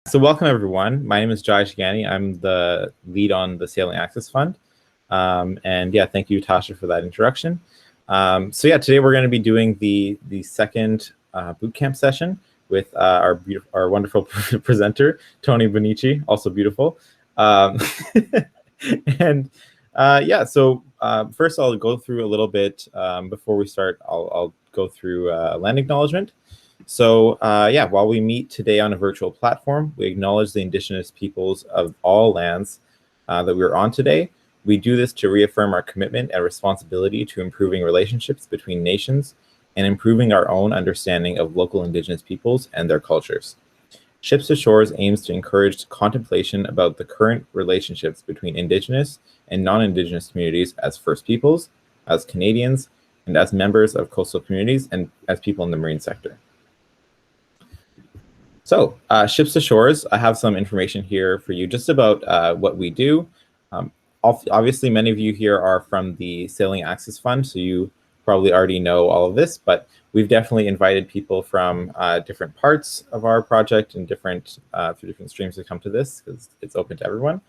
So welcome everyone. My name is Jai Shigani. I'm the lead on the Sailing Access Fund. And yeah, thank you, Tasha, for that introduction. So yeah, today we're going to be doing the second bootcamp session with our wonderful presenter, Tony Bonnici, also beautiful. And yeah, so first I'll go through a little bit before we start. I'll go through land acknowledgement. So yeah, while we meet today on a virtual platform, we acknowledge the Indigenous peoples of all lands that we're on today. We do this to reaffirm our commitment and responsibility to improving relationships between nations and improving our own understanding of local Indigenous peoples and their cultures. Ships to Shores aims to encourage contemplation about the current relationships between Indigenous and non-Indigenous communities as First Peoples, as Canadians, and as members of coastal communities and as people in the marine sector. So Ships to Shores, I have some information here for you just about what we do. Obviously, many of you here are from the Sailing Access Fund, so you probably already know all of this, but we've definitely invited people from different parts of our project and different through different streams to come to this because it's open to everyone.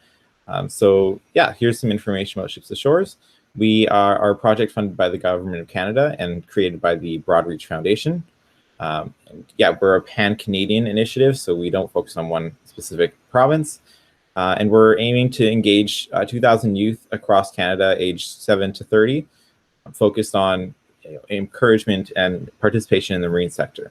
So yeah, here's some information about Ships to Shores. We are our project funded by the Government of Canada and created by the Broadreach Foundation. And yeah, we're a pan-Canadian initiative, so we don't focus on one specific province. And we're aiming to engage 2,000 youth across Canada aged 7 to 30, focused on encouragement and participation in the marine sector.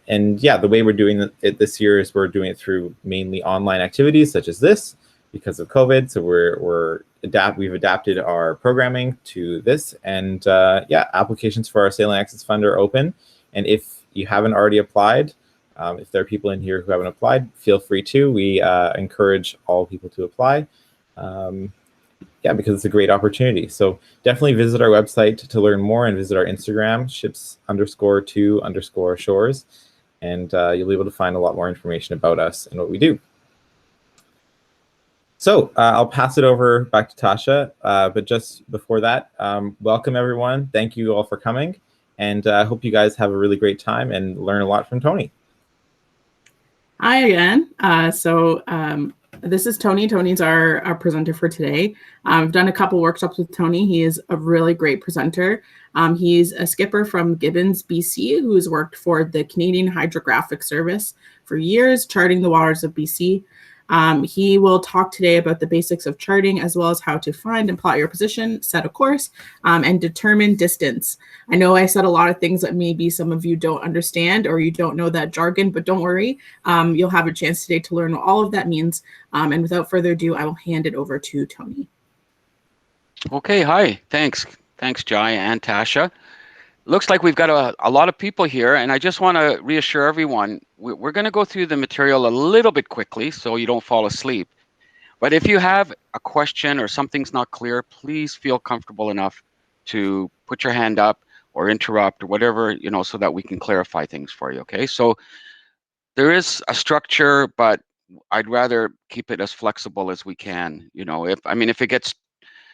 And yeah, the way we're doing it this year is we're doing it through mainly online activities such as this because of COVID. So we've adapted our programming to this. And yeah, applications for our Sailing Access Fund are open. And if you haven't already applied, if there are people in here who haven't applied, feel free to. We encourage all people to apply. Yeah, because it's a great opportunity. So definitely visit our website to learn more and visit our Instagram, ships_to_shores. And you'll be able to find a lot more information about us and what we do. So I'll pass it over back to Tasha. But just before that, welcome everyone. Thank you all for coming. And I hope you guys have a really great time and learn a lot from Tony. Hi again. This is Tony. Tony's our presenter for today. I've done a couple workshops with Tony. He is a really great presenter. He's a skipper from Gibbons, BC, who's worked for the Canadian Hydrographic Service for years, charting the waters of BC. He will talk today about the basics of charting, as well as how to find and plot your position, set a course, and determine distance. I know I said a lot of things that maybe some of you don't understand or you don't know that jargon, but don't worry. You'll have a chance today to learn what all of that means. And without further ado, I will hand it over to Tony. Okay, hi. Thanks, Jai and Tasha. Looks like we've got a lot of people here, and I just want to reassure everyone, we're going to go through the material a little bit quickly so you don't fall asleep. But if you have a question or something's not clear, please feel comfortable enough to put your hand up or interrupt or whatever, so that we can clarify things for you, okay? So there is a structure, but I'd rather keep it as flexible as we can. If it gets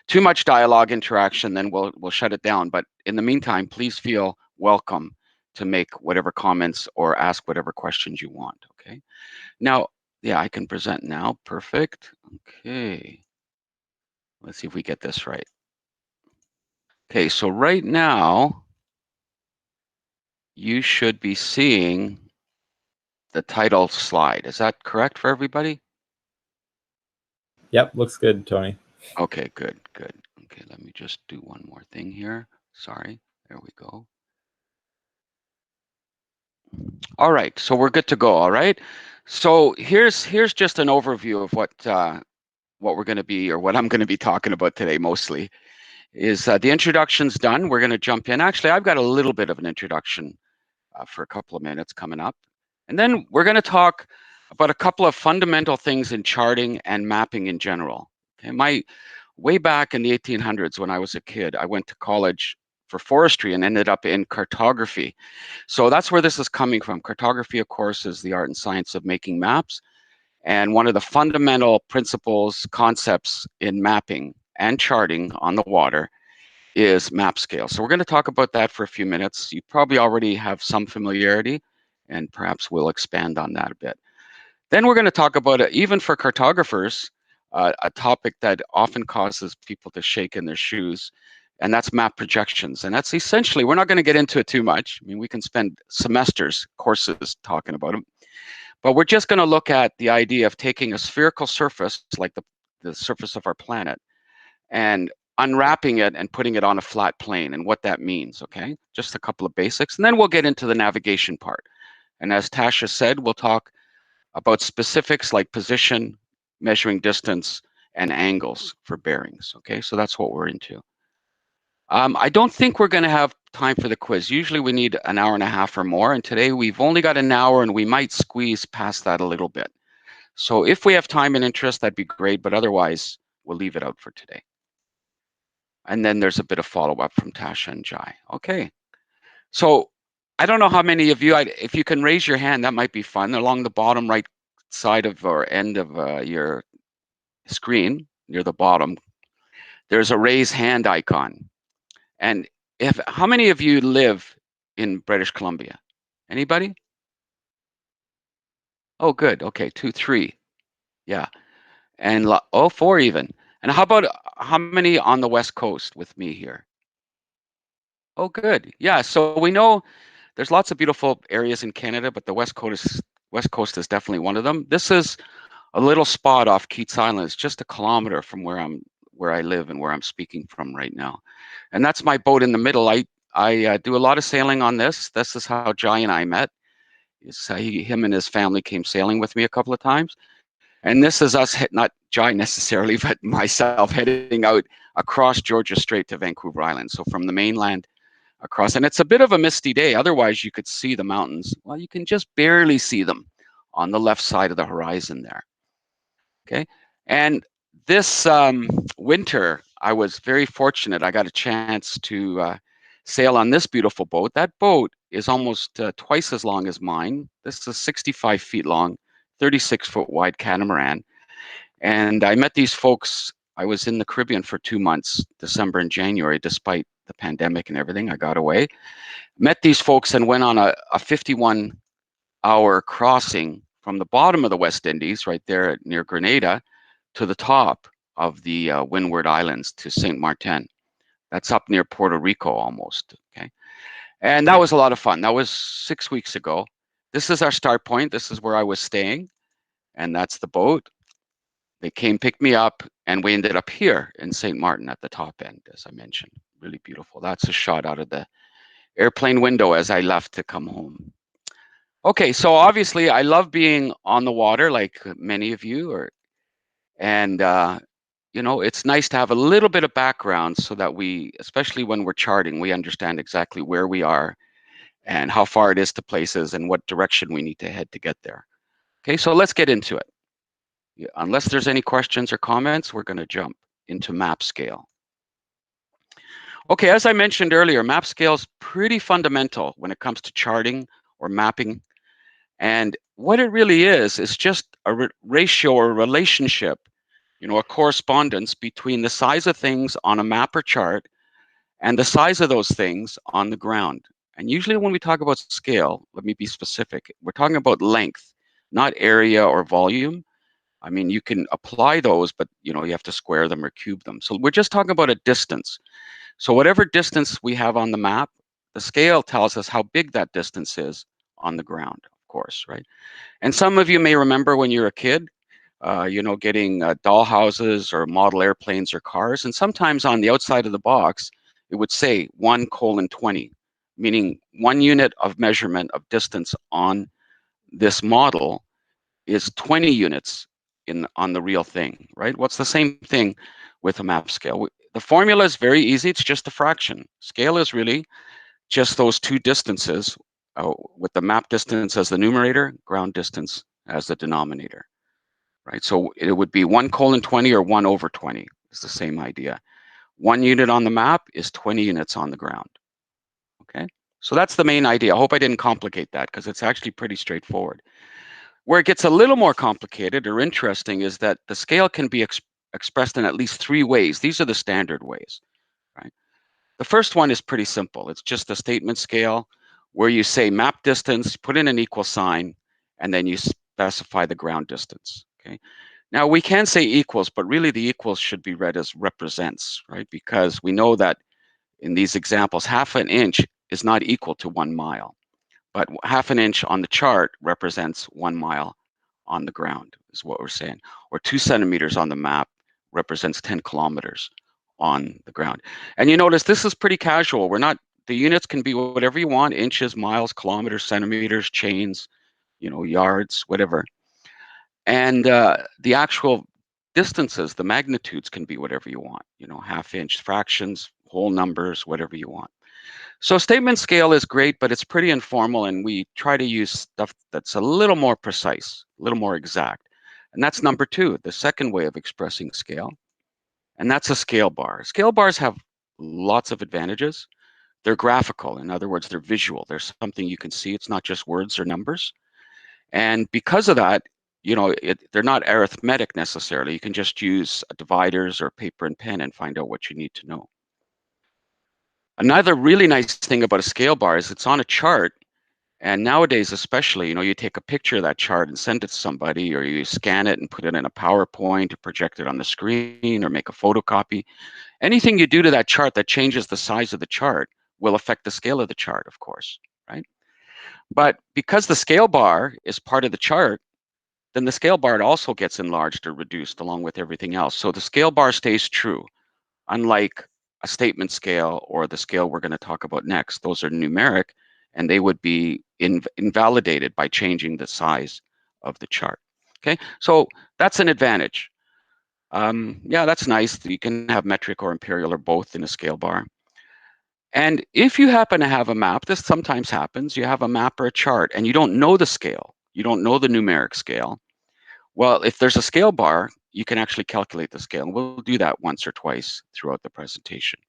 too much dialogue interaction, then we'll shut it down. But in the meantime, please feel welcome to make whatever comments or ask whatever questions you want, okay? Now, yeah, I can present now. Perfect. Okay. Let's see if we get this right. Okay, so right now, you should be seeing the title slide. Is that correct for everybody? Yep, looks good, Tony. Okay, good. Okay, let me just do one more thing here. Sorry, there we go. All right, so we're good to go. All right, so here's just an overview of what we're going to be, or what I'm going to be talking about today. Mostly is the introduction's done. We're going to jump in. Actually, I've got a little bit of an introduction for a couple of minutes coming up, and then we're going to talk about a couple of fundamental things in charting and mapping in general. Okay, way back in the 1800s, when I was a kid, I went to college for forestry and ended up in cartography. So that's where this is coming from. Cartography, of course, is the art and science of making maps. And one of the fundamental principles, concepts in mapping and charting on the water is map scale. So we're going to talk about that for a few minutes. You probably already have some familiarity, and perhaps we'll expand on that a bit. Then we're going to talk about, even for cartographers, a topic that often causes people to shake in their shoes, and that's map projections. And that's essentially, we're not going to get into it too much. I mean, we can spend semesters, courses talking about them, but we're just going to look at the idea of taking a spherical surface, like the surface of our planet, and unwrapping it and putting it on a flat plane and what that means, okay? Just a couple of basics, and then we'll get into the navigation part. And as Tasha said, we'll talk about specifics like position, measuring distance, and angles for bearings, okay? So that's what we're into. I don't think we're going to have time for the quiz. Usually we need an hour and a half or more, and today we've only got an hour, and we might squeeze past that a little bit. So if we have time and interest, that'd be great, but otherwise we'll leave it out for today. And then there's a bit of follow-up from Tasha and Jai. Okay, so I don't know how many of you, if you can raise your hand, that might be fun. Along the bottom right side of or end of your screen, near the bottom, there's a raise hand icon. And how many of you live in British Columbia? Anybody? Oh, good. Okay, 2, 3. Yeah. And 4 even. And how many on the West Coast with me here? Oh, good. Yeah, so we know there's lots of beautiful areas in Canada, but the West Coast is definitely one of them. This is a little spot off Keats Island. It's just a kilometer from where I live and where I'm speaking from right now. And that's my boat in the middle. I do a lot of sailing on this. This is how Jai and I met. Him and his family came sailing with me a couple of times. And this is us, not Jai necessarily, but myself heading out across Georgia Strait to Vancouver Island. So from the mainland across, and it's a bit of a misty day. Otherwise, you could see the mountains. Well, you can just barely see them on the left side of the horizon there. Okay, and this winter, I was very fortunate. I got a chance to sail on this beautiful boat. That boat is almost twice as long as mine. This is 65 feet long, 36-foot wide catamaran. And I met these folks. I was in the Caribbean for 2 months, December and January, despite the pandemic and everything. I got away. Met these folks and went on a 51-hour crossing from the bottom of the West Indies, right there near Grenada, to the top of the Windward Islands to Saint Martin. That's up near Puerto Rico almost, okay? And that was a lot of fun. That was 6 weeks ago. This is our start point. This is where I was staying, and that's the boat. They came, picked me up, and we ended up here in St. Martin at the top end, as I mentioned. Really beautiful. That's a shot out of the airplane window as I left to come home. Okay, so obviously I love being on the water like many of you, and you know, it's nice to have a little bit of background so that we, especially when we're charting, we understand exactly where we are and how far it is to places and what direction we need to head to get there. Okay, so let's get into it. Unless there's any questions or comments, we're going to jump into map scale. Okay, as I mentioned earlier, map scale is pretty fundamental when it comes to charting or mapping. And what it really is just a ratio or relationship, you know, a correspondence between the size of things on a map or chart and the size of those things on the ground. And usually when we talk about scale, let me be specific, we're talking about length, not area or volume. I mean, you can apply those, but you know, you have to square them or cube them. So we're just talking about a distance. So whatever distance we have on the map, the scale tells us how big that distance is on the ground, of course, right? And some of you may remember when you were a kid, you know, getting doll houses or model airplanes or cars. And sometimes on the outside of the box, it would say 1:20, meaning 1 unit of measurement of distance on this model is 20 units on the real thing, right? What's the same thing with a map scale? The formula is very easy. It's just a fraction. Scale is really just those two distances, with the map distance as the numerator, ground distance as the denominator, right? So it would be 1:20 or 1/20. It's the same idea. 1 unit on the map is 20 units on the ground, okay? So that's the main idea. I hope I didn't complicate that because it's actually pretty straightforward. Where it gets a little more complicated or interesting is that the scale can be expressed in at least 3 ways. These are the standard ways, right? The first one is pretty simple. It's just a statement scale where you say map distance, put in an equal sign, and then you specify the ground distance. Okay. Now we can say equals, but really the equals should be read as represents, right? Because we know that in these examples, half an inch is not equal to 1 mile, but half an inch on the chart represents 1 mile on the ground, is what we're saying. Or 2 centimeters on the map represents 10 kilometers on the ground. And you notice this is pretty casual. We're not, the units can be whatever you want, inches, miles, kilometers, centimeters, chains, you know, yards, whatever. And the actual distances, the magnitudes can be whatever you want, you know, half-inch fractions, whole numbers, whatever you want. So statement scale is great, but it's pretty informal, and we try to use stuff that's a little more precise, a little more exact. And that's number 2, the second way of expressing scale. And that's a scale bar. Scale bars have lots of advantages. They're graphical. In other words, they're visual. There's something you can see. It's not just words or numbers. And because of that, you know, they're not arithmetic necessarily. You can just use dividers or paper and pen and find out what you need to know. Another really nice thing about a scale bar is it's on a chart. And nowadays, especially, you know, you take a picture of that chart and send it to somebody, or you scan it and put it in a PowerPoint or project it on the screen or make a photocopy. Anything you do to that chart that changes the size of the chart will affect the scale of the chart, of course, right? But because the scale bar is part of the chart, then the scale bar also gets enlarged or reduced along with everything else. So the scale bar stays true, unlike a statement scale or the scale we're going to talk about next. Those are numeric, and they would be invalidated by changing the size of the chart. Okay, so that's an advantage. Yeah, that's nice. You can have metric or imperial or both in a scale bar. And if you happen to have a map, this sometimes happens, you have a map or a chart and you don't know the scale, you don't know the numeric scale. Well, if there's a scale bar, you can actually calculate the scale. And we'll do that once or twice throughout the presentation.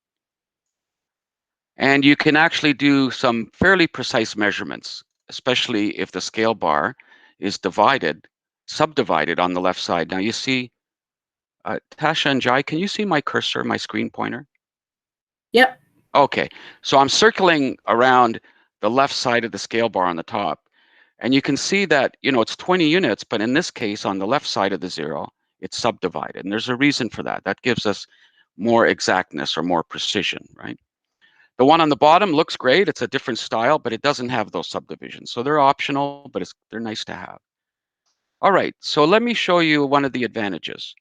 And you can actually do some fairly precise measurements, especially if the scale bar is subdivided on the left side. Now you see, Tasha and Jai, can you see my cursor, my screen pointer? Yep. Okay, so I'm circling around the left side of the scale bar on the top. And you can see that, you know, it's 20 units, but in this case, on the left side of the 0, it's subdivided. And there's a reason for that. That gives us more exactness or more precision, right? The one on the bottom looks great. It's a different style, but it doesn't have those subdivisions. So they're optional, but they're nice to have. All right, so let me show you one of the advantages.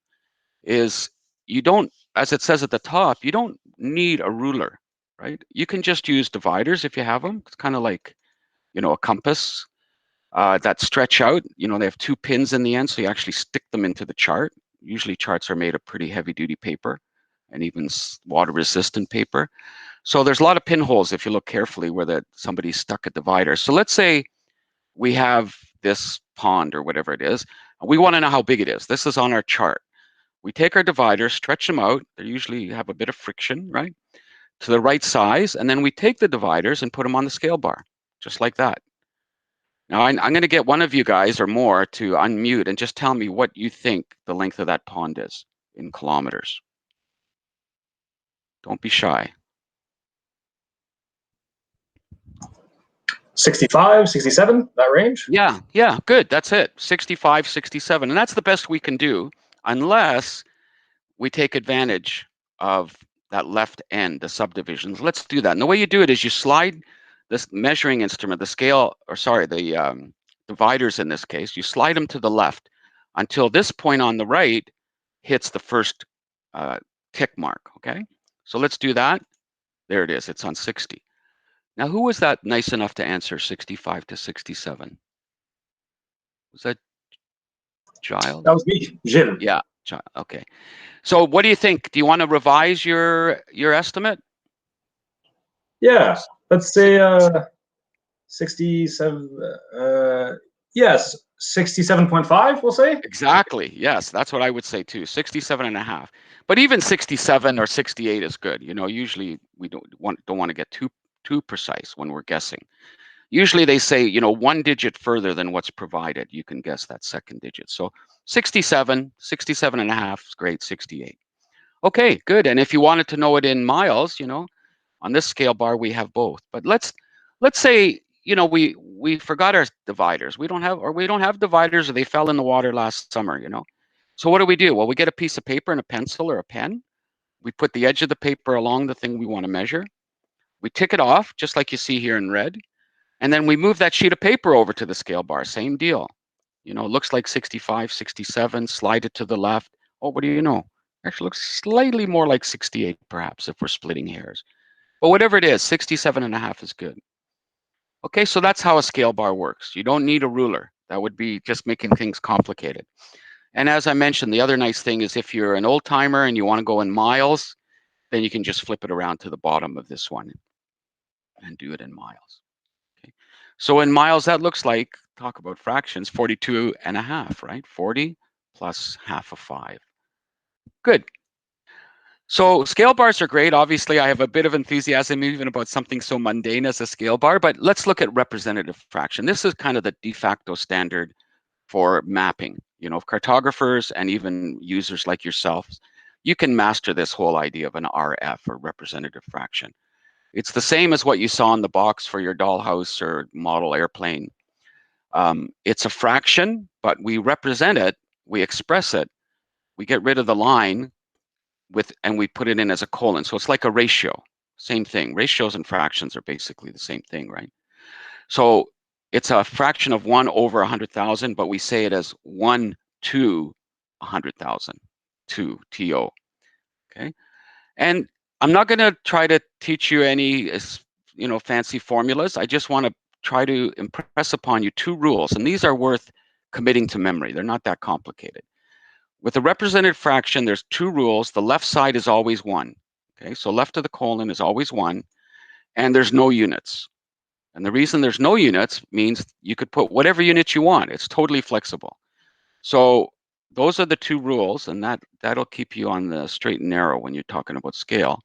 Is you don't, as it says at the top, you don't need a ruler, right? You can just use dividers if you have them. It's kind of like, you know, a compass. That stretch out, you know, they have 2 pins in the end, so you actually stick them into the chart. Usually charts are made of pretty heavy duty paper and even water resistant paper. So there's a lot of pinholes if you look carefully where somebody stuck a divider. So let's say we have this pond or whatever it is. We want to know how big it is. This is on our chart. We take our dividers, stretch them out. They usually have a bit of friction, right? To the right size. And then we take the dividers and put them on the scale bar, just like that. Now, I'm going to get one of you guys or more to unmute and just tell me what you think the length of that pond is in kilometers. Don't be shy. 65, 67, that range? Yeah, good. That's it. 65, 67. And that's the best we can do unless we take advantage of that left end, the subdivisions. Let's do that. And the way you do it is you slide this measuring instrument, the scale, or sorry, the dividers in this case, you slide them to the left until this point on the right hits the first tick mark, okay? So let's do that. There it is, it's on 60. Now, who was that nice enough to answer 65 to 67? Was that Giles? That was me, Gilles. Yeah, okay. So what do you think? Do you want to revise your estimate? Yeah, let's say 67, yes, 67.5, we'll say. Exactly, yes, that's what I would say too, 67 and a half. But even 67 or 68 is good. You know, usually we don't want to get too precise when we're guessing. Usually they say, you know, 1 digit further than what's provided, you can guess that second digit. So 67, 67 and a half is great, 68. Okay, good. And if you wanted to know it in miles, you know, on this scale bar, we have both. But let's say you know, we forgot our dividers. We don't have dividers, or they fell in the water last summer, you know. So what do? Well, we get a piece of paper and a pencil or a pen. We put the edge of the paper along the thing we want to measure. We tick it off, just like you see here in red. And then we move that sheet of paper over to the scale bar, same deal. You know, it looks like 65, 67, slide it to the left. Oh, what do you know? Actually looks slightly more like 68, perhaps, if we're splitting hairs. But whatever it is, 67.5 is good. Okay, so that's how a scale bar works. You don't need a ruler. That would be just making things complicated. And as I mentioned, the other nice thing is if you're an old timer and you want to go in miles, then you can just flip it around to the bottom of this one and do it in miles. Okay. So in miles, that looks like, talk about fractions, 42.5, right? 40 plus half of 5. Good. So scale bars are great. Obviously, I have a bit of enthusiasm even about something so mundane as a scale bar, but let's look at representative fraction. This is kind of the de facto standard for mapping. You know, cartographers and even users like yourselves, you can master this whole idea of an RF, or representative fraction. It's the same as what you saw in the box for your dollhouse or model airplane. It's a fraction, but we represent it, we express it, we get rid of the line and we put it in as a colon. So it's like a ratio, same thing. Ratios and fractions are basically the same thing, right? So it's a fraction of 1 over 100,000, but we say it as 1 to 100,000, to TO, okay? And I'm not gonna try to teach you any, you know, fancy formulas. I just wanna try to impress upon you 2 rules, and these are worth committing to memory. They're not that complicated. With a represented fraction, there's 2 rules. The left side is always 1, okay? So left of the colon is always 1, and there's no units. And the reason there's no units means you could put whatever units you want. It's totally flexible. So those are the 2 rules, and that'll keep you on the straight and narrow when you're talking about scale.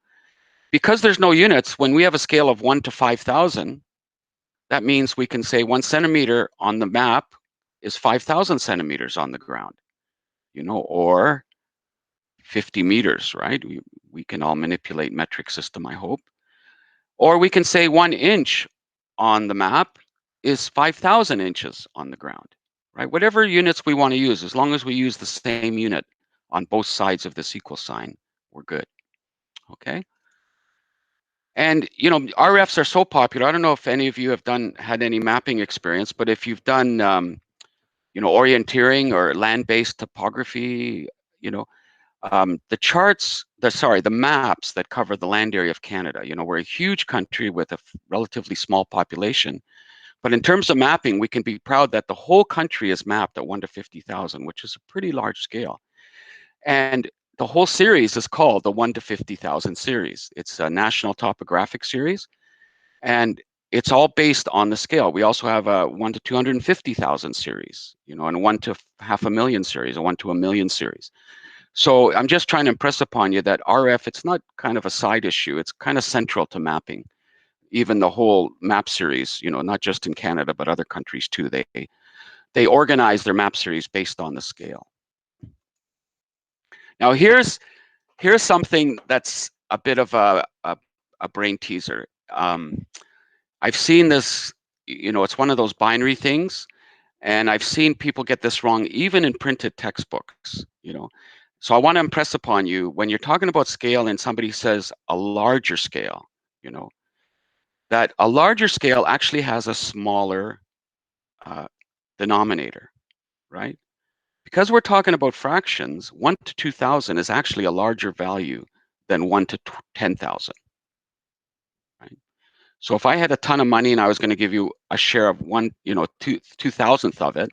Because there's no units, when we have a scale of 1 to 5,000, that means we can say 1 centimeter on the map is 5,000 centimeters on the ground, you know, or 50 meters, right? We can all manipulate metric system, I hope. Or we can say 1 inch on the map is 5,000 inches on the ground, right? Whatever units we want to use, as long as we use the same unit on both sides of this equal sign, we're good, okay? And, you know, RFs are so popular. I don't know if any of you have had any mapping experience, but if you've done, you know, orienteering or land-based topography, you know, the maps that cover the land area of Canada. You know, we're a huge country with a relatively small population, but in terms of mapping, we can be proud that the whole country is mapped at 1 to 50,000, which is a pretty large scale. And the whole series is called the 1 to 50,000 series. It's a national topographic series, and it's all based on the scale. We also have a 1 to 250,000 series, you know, and a 1 to 500,000 series, a 1 to 1,000,000 series. So I'm just trying to impress upon you that RF, it's not kind of a side issue. It's kind of central to mapping. Even the whole map series, you know, not just in Canada, but other countries too, they organize their map series based on the scale. Now here's something that's a bit of a brain teaser. I've seen this, you know, it's one of those binary things, and I've seen people get this wrong even in printed textbooks, you know. So I want to impress upon you, when you're talking about scale and somebody says a larger scale, you know, that a larger scale actually has a smaller denominator, right? Because we're talking about fractions, 1 to 2,000 is actually a larger value than 1 to 10,000, right? So if I had a ton of money and I was going to give you a share of 2,000th of it,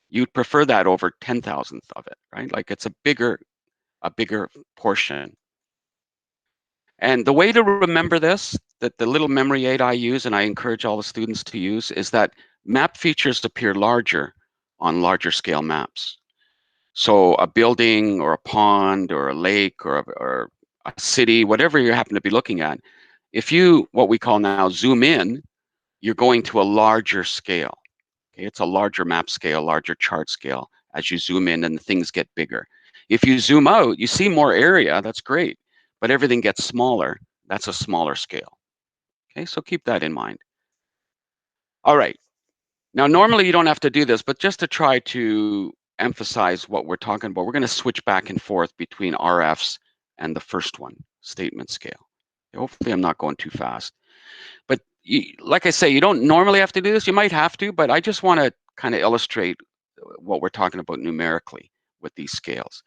you'd prefer that over 10,000th of it, right? Like it's a bigger portion. And the way to remember this, that the little memory aid I use, and I encourage all the students to use, is that map features appear larger on larger scale maps. So a building or a pond or a lake or a city, whatever you happen to be looking at, if you, what we call now, zoom in, you're going to a larger scale. Okay, it's a larger map scale, larger chart scale as you zoom in and things get bigger. If you zoom out, you see more area, that's great, but everything gets smaller. That's a smaller scale. Okay, so keep that in mind. All right. Now, normally you don't have to do this, but just to try to emphasize what we're talking about, we're going to switch back and forth between RFs and the first one, statement scale. Hopefully I'm not going too fast. But like I say, you don't normally have to do this. You might have to, but I just want to kind of illustrate what we're talking about numerically with these scales.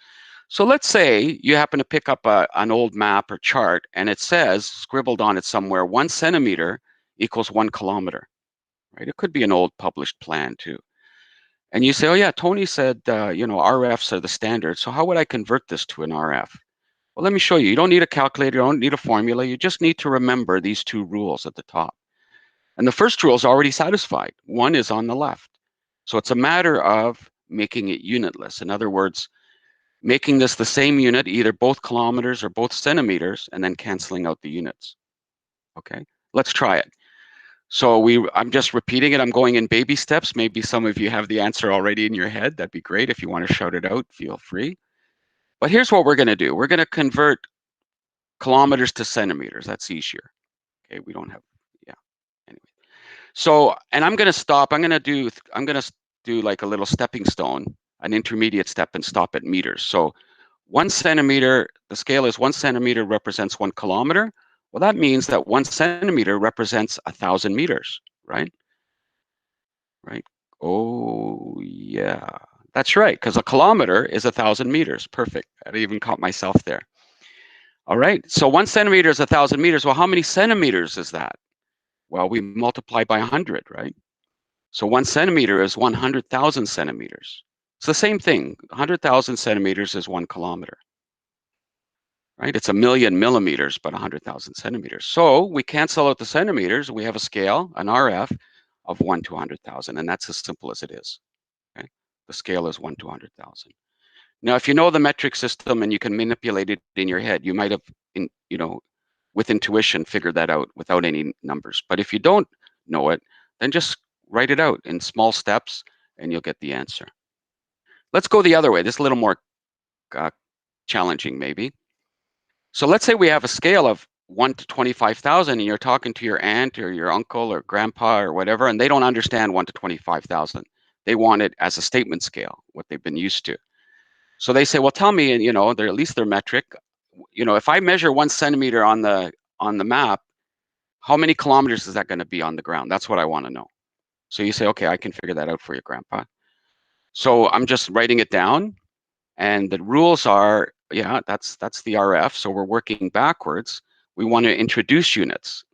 So let's say you happen to pick up an old map or chart, and it says, scribbled on it somewhere, 1 centimeter equals 1 kilometer. Right? It could be an old published plan too. And you say, oh yeah, Tony said, RFs are the standard. So how would I convert this to an RF? Well, let me show you. You don't need a calculator. You don't need a formula. You just need to remember these 2 rules at the top. And the first rule is already satisfied. 1 is on the left. So it's a matter of making it unitless. In other words, making this the same unit, either both kilometers or both centimeters, and then canceling out the units. Okay, let's try it. So I'm just repeating it. I'm going in baby steps. Maybe some of you have the answer already in your head. That'd be great. If you want to shout it out, feel free. But here's what we're going to do. We're going to convert kilometers to centimeters. That's easier. Okay, we don't have, yeah. Anyway, so, and I'm going to stop. I'm going to do like a little stepping stone, an intermediate step, and stop at meters. So 1 centimeter, the scale is 1 centimeter represents 1 kilometer. Well, that means that 1 centimeter represents 1,000 meters, right? Right. Oh, yeah, that's right, because a kilometer is 1,000 meters. Perfect. I even caught myself there. All right, so 1 centimeter is 1,000 meters. Well, how many centimeters is that? Well, we multiply by 100, right? So 1 centimeter is 100,000 centimeters. It's the same thing. 100,000 centimeters is 1 kilometer, right? It's 1,000,000 millimeters, but 100,000 centimeters. So we cancel out the centimeters, and we have a scale, an RF, of 1 to 100,000, and that's as simple as it is. Okay, the scale is 1 to 100,000. Now, if you know the metric system and you can manipulate it in your head, you might have, with intuition, figured that out without any numbers. But if you don't know it, then just write it out in small steps, and you'll get the answer. Let's go the other way. This is a little more challenging, maybe. So let's say we have a scale of 1 to 25,000, and you're talking to your aunt or your uncle or grandpa or whatever, and they don't understand 1 to 25,000. They want it as a statement scale, what they've been used to. So they say, well, tell me, and they're at least their metric. If I measure 1 centimeter on the map, how many kilometers is that going to be on the ground? That's what I want to know. So you say, okay, I can figure that out for you, Grandpa. So I'm just writing it down, and the rules are, yeah, that's the RF. So we're working backwards. We want to introduce units.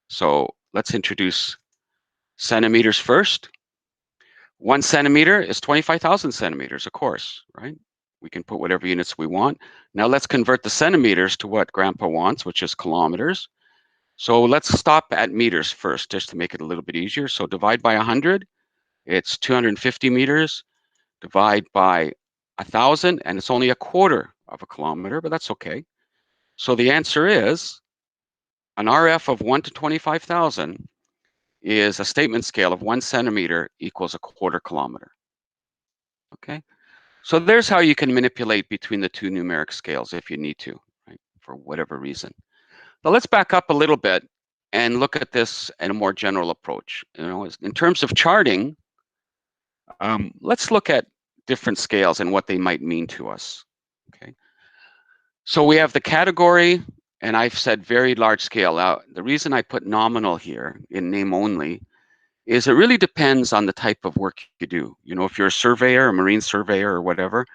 So let's introduce centimeters first. 1 centimeter is 25,000 centimeters, of course, right? We can put whatever units we want. Now let's convert the centimeters to what Grandpa wants, which is kilometers. So let's stop at meters first, just to make it a little bit easier. So divide by 100, it's 250 meters. Divide by 1,000, and it's only 1/4 of a kilometer, but that's okay. So the answer is an RF of 1 to 25,000 is a statement scale of 1 centimeter equals 1/4 kilometer. Okay, so there's how you can manipulate between the 2 numeric scales if you need to, right, for whatever reason. Now let's back up a little bit and look at this in a more general approach. In terms of charting, let's look at different scales and what they might mean to us. Okay, so we have the category, and I've said very large scale. Now, the reason I put nominal here in name only is it really depends on the type of work you do. If you're a surveyor, a marine surveyor or whatever,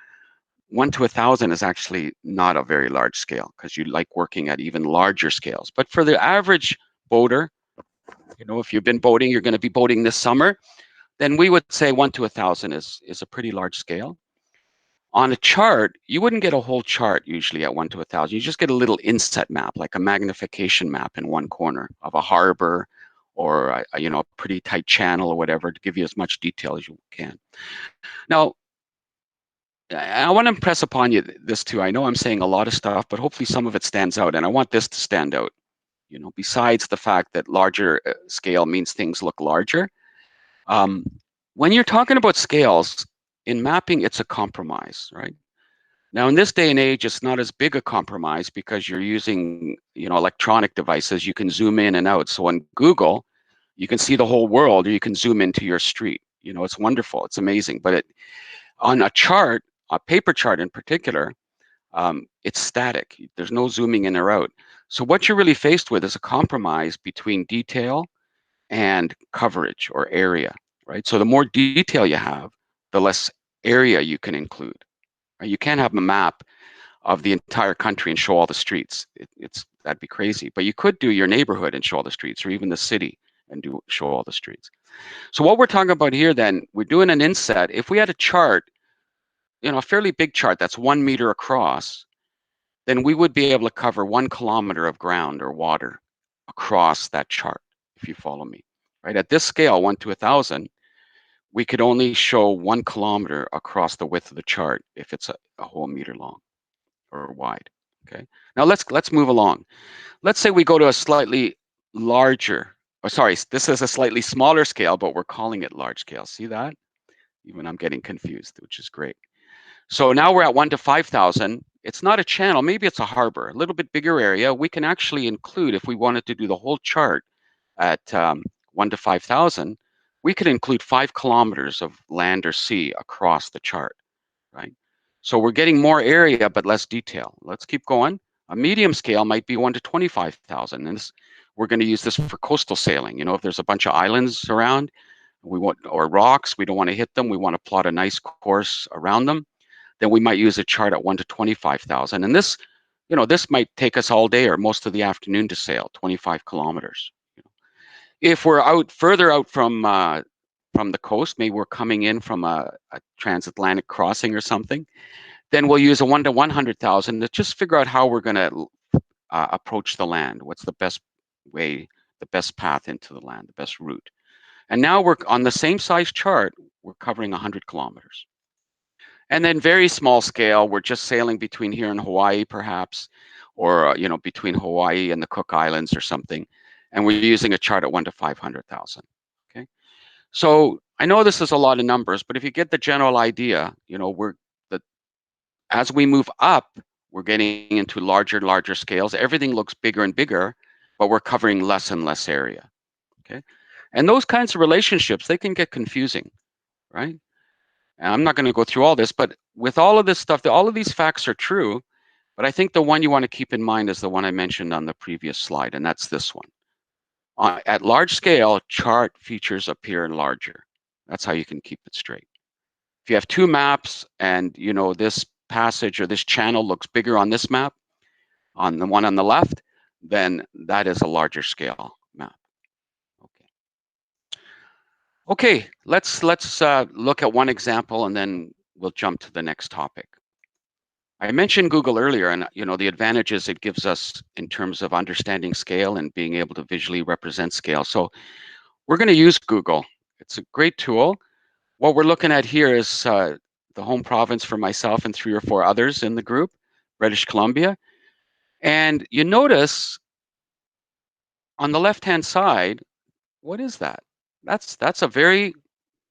1 to 1,000 is actually not a very large scale because you like working at even larger scales. But for the average boater, if you've been boating, you're going to be boating this summer, then we would say 1 to 1,000 is a pretty large scale. On a chart, you wouldn't get a whole chart usually at 1 to 1,000. You just get a little inset map, like a magnification map in one corner of a harbor or a pretty tight channel or whatever, to give you as much detail as you can. Now, I want to impress upon you this too. I know I'm saying a lot of stuff, but hopefully some of it stands out, and I want this to stand out. Besides the fact that larger scale means things look larger. When you're talking about scales, in mapping, it's a compromise, right? Now, in this day and age, it's not as big a compromise because you're using, electronic devices. You can zoom in and out. So on Google, you can see the whole world, or you can zoom into your street. You know, it's wonderful, it's amazing. But on a chart, a paper chart in particular, it's static. There's no zooming in or out. So what you're really faced with is a compromise between detail and coverage or area, right? So the more detail you have, the less area you can include. Right? You can't have a map of the entire country and show all the streets. That'd be crazy. But you could do your neighborhood and show all the streets, or even the city and show all the streets. So what we're talking about here, then, we're doing an inset. If we had a chart, you know, a fairly big chart that's 1 meter across, then we would be able to cover 1 kilometer of ground or water across that chart, if you follow me. Right? At this scale, 1 to 1,000, we could only show 1 kilometer across the width of the chart if it's a whole meter long or wide. Okay. Now let's move along. Let's say we go to a slightly larger, or sorry, this is a slightly smaller scale, but we're calling it large scale. See that? Even I'm getting confused, which is great. So now we're at 1 to 5,000. It's not a channel, maybe it's a harbor, a little bit bigger area. We can actually include, if we wanted to do the whole chart at 1 to 5,000, we could include 5 kilometers of land or sea across the chart, right? So we're getting more area, but less detail. Let's keep going. A medium scale might be 1 to 25,000. And we're going to use this for coastal sailing. You know, if there's a bunch of islands around, or rocks, we don't want to hit them. We want to plot a nice course around them. Then we might use a chart at 1 to 25,000. And this, you know, this might take us all day or most of the afternoon to sail, 25 kilometers. If we're further out from the coast, maybe we're coming in from a transatlantic crossing or something, then we'll use a 1 to 100,000 to just figure out how we're going to approach the land. What's the best way, the best path into the land, the best route. And now we're on the same size chart, we're covering 100 kilometers. And then very small scale, we're just sailing between here and Hawaii, perhaps, or you know, between Hawaii and the Cook Islands or something. And we're using a chart at 1 to 500,000. Okay. So I know this is a lot of numbers, but if you get the general idea, you know, as we move up, we're getting into larger and larger scales. Everything looks bigger and bigger, but we're covering less and less area. Okay. And those kinds of relationships, they can get confusing, right? And I'm not going to go through all this, but with all of this stuff, all of these facts are true, but I think the one you want to keep in mind is the one I mentioned on the previous slide, and that's this one. At large scale, chart features appear larger. That's how you can keep it straight. If you have 2 maps and, you know, this passage or this channel looks bigger on this map, on the one on the left, then that is a larger scale map. Okay, let's look at one example and then we'll jump to the next topic. I mentioned Google earlier, and you know the advantages it gives us in terms of understanding scale and being able to visually represent scale. So we're going to use Google. It's a great tool. What we're looking at here is the home province for myself and 3 or 4 others in the group, British Columbia. And you notice on the left-hand side, what is that? That's a very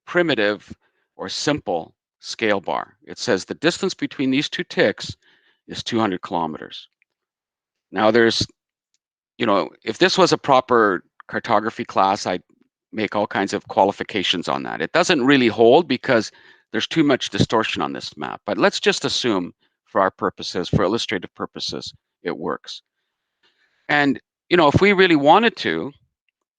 primitive or simple scale bar. It says the distance between these 2 ticks is 200 kilometers. Now there's, you know, if this was a proper cartography class, I'd make all kinds of qualifications on that. It doesn't really hold because there's too much distortion on this map, but let's just assume for our purposes, for illustrative purposes, it works. And, you know, if we really wanted to,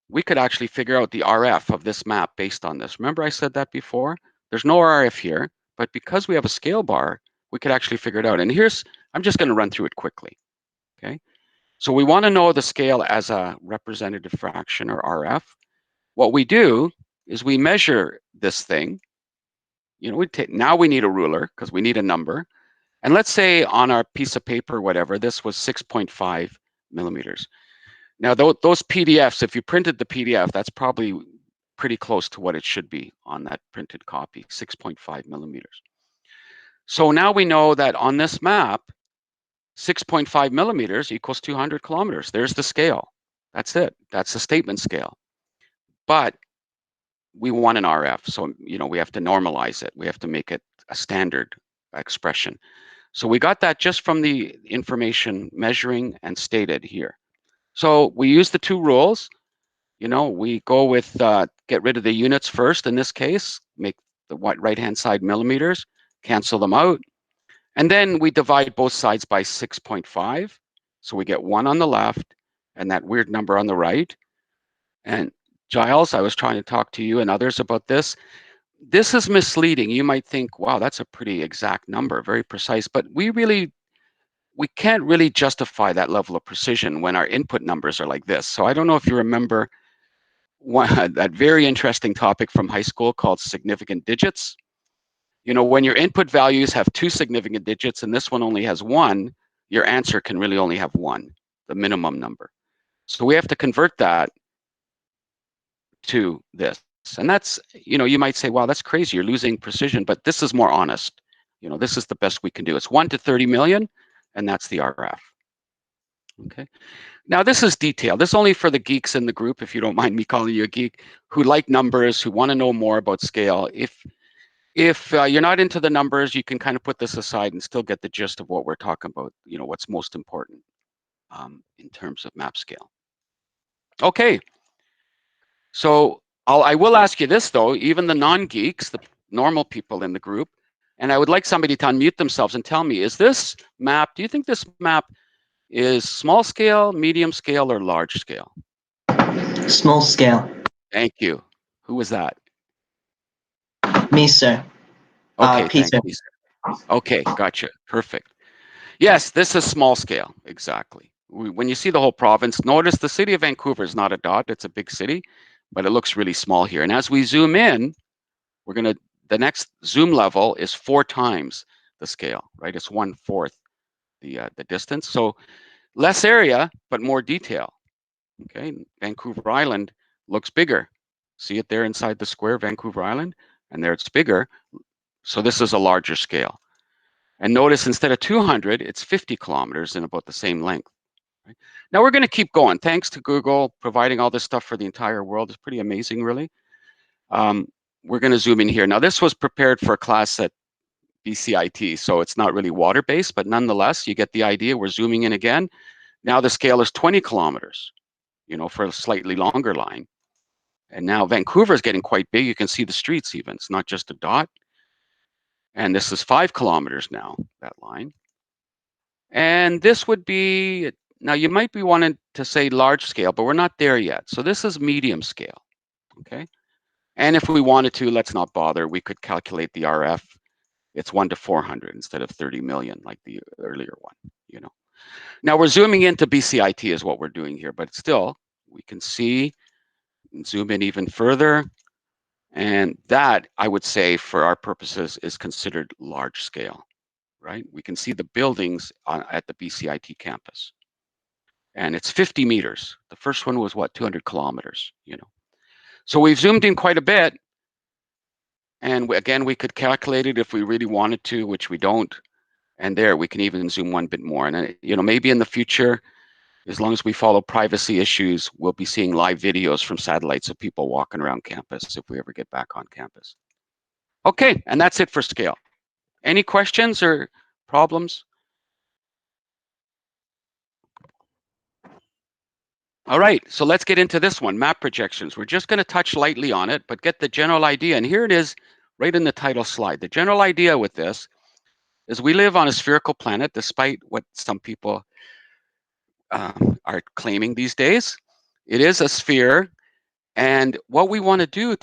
we could actually figure out the RF of this map based on this. Remember I said that before? There's no RF here, but because we have a scale bar, we could actually figure it out. And I'm just going to run through it quickly, okay? So we want to know the scale as a representative fraction, or RF. What we do is we measure this thing. You know, now we need a ruler because we need a number. And let's say on our piece of paper, whatever, this was 6.5 millimeters. Now, those PDFs, if you printed the PDF, that's probably pretty close to what it should be on that printed copy, 6.5 millimeters. So now we know that on this map, 6.5 millimeters equals 200 kilometers. There's the scale. That's it. That's the statement scale. But we want an RF, so you know we have to normalize it. We have to make it a standard expression. So we got that just from the information measuring and stated here. So we use the 2 rules. You know, we go with get rid of the units first in this case, make the right-hand side millimeters, cancel them out. And then we divide both sides by 6.5. So we get 1 on the left and that weird number on the right. And Giles, I was trying to talk to you and others about this. This is misleading. You might think, wow, that's a pretty exact number, very precise. But we can't really justify that level of precision when our input numbers are like this. So I don't know if you remember that very interesting topic from high school called significant digits. You know, when your input values have 2 significant digits and this one only has 1, your answer can really only have 1, the minimum number. So we have to convert that to this. And that's, you know, you might say, wow, that's crazy, you're losing precision, but this is more honest. You know, this is the best we can do. It's 1 to 30 million, and that's the RF. Okay. Now this is detail. This is only for the geeks in the group, if you don't mind me calling you a geek, who like numbers, who want to know more about scale. If you're not into the numbers, you can kind of put this aside and still get the gist of what we're talking about, you know, what's most important in terms of map scale. Okay, so I will ask you this though, even the non-geeks, the normal people in the group, and I would like somebody to unmute themselves and tell me, is this map, do you think this map is small scale, medium scale, or large scale? Small scale. Thank you. Who was that? Me, sir. Okay, Peter. thank you. Okay, gotcha. Perfect. Yes, this is small scale, exactly. When you see the whole province, notice the city of Vancouver is not a dot, it's a big city, but it looks really small here. And as we zoom in, the next zoom level is 4 times the scale, right? It's 1/4 the distance. So less area, but more detail. Okay, Vancouver Island looks bigger. See it there inside the square, Vancouver Island, and there it's bigger. So this is a larger scale. And notice instead of 200, it's 50 kilometers in about the same length. Right? Now we're going to keep going. Thanks to Google providing all this stuff for the entire world. It's pretty amazing, really. We're going to zoom in here. Now this was prepared for a class at BCIT, so it's not really water-based, but nonetheless, you get the idea. We're zooming in again. Now the scale is 20 kilometers, you know, for a slightly longer line. And now Vancouver is getting quite big. You can see the streets even. It's not just a dot. And this is 5 kilometers now, that line. And this would be, now you might be wanting to say large scale, but we're not there yet. So this is medium scale, okay? And if we wanted to, let's not bother. We could calculate the RF. It's 1 to 400 instead of 30 million like the earlier one, you know. Now we're zooming into BCIT is what we're doing here, but still we can see and zoom in even further. And that, I would say, for our purposes, is considered large scale, right? We can see the buildings at the BCIT campus. And it's 50 meters. The first one was what, 200 kilometers, you know. So we've zoomed in quite a bit. And again, we could calculate it if we really wanted to, which we don't. And there, we can even zoom one bit more. And, you know, maybe in the future, as long as we follow privacy issues, we'll be seeing live videos from satellites of people walking around campus if we ever get back on campus. Okay, and that's it for scale. Any questions or problems? All right, so let's get into this one, map projections. We're just going to touch lightly on it, but get the general idea. And here it is right in the title slide. The general idea with this is we live on a spherical planet, despite what some people are claiming these days. It is a sphere. And what we want to do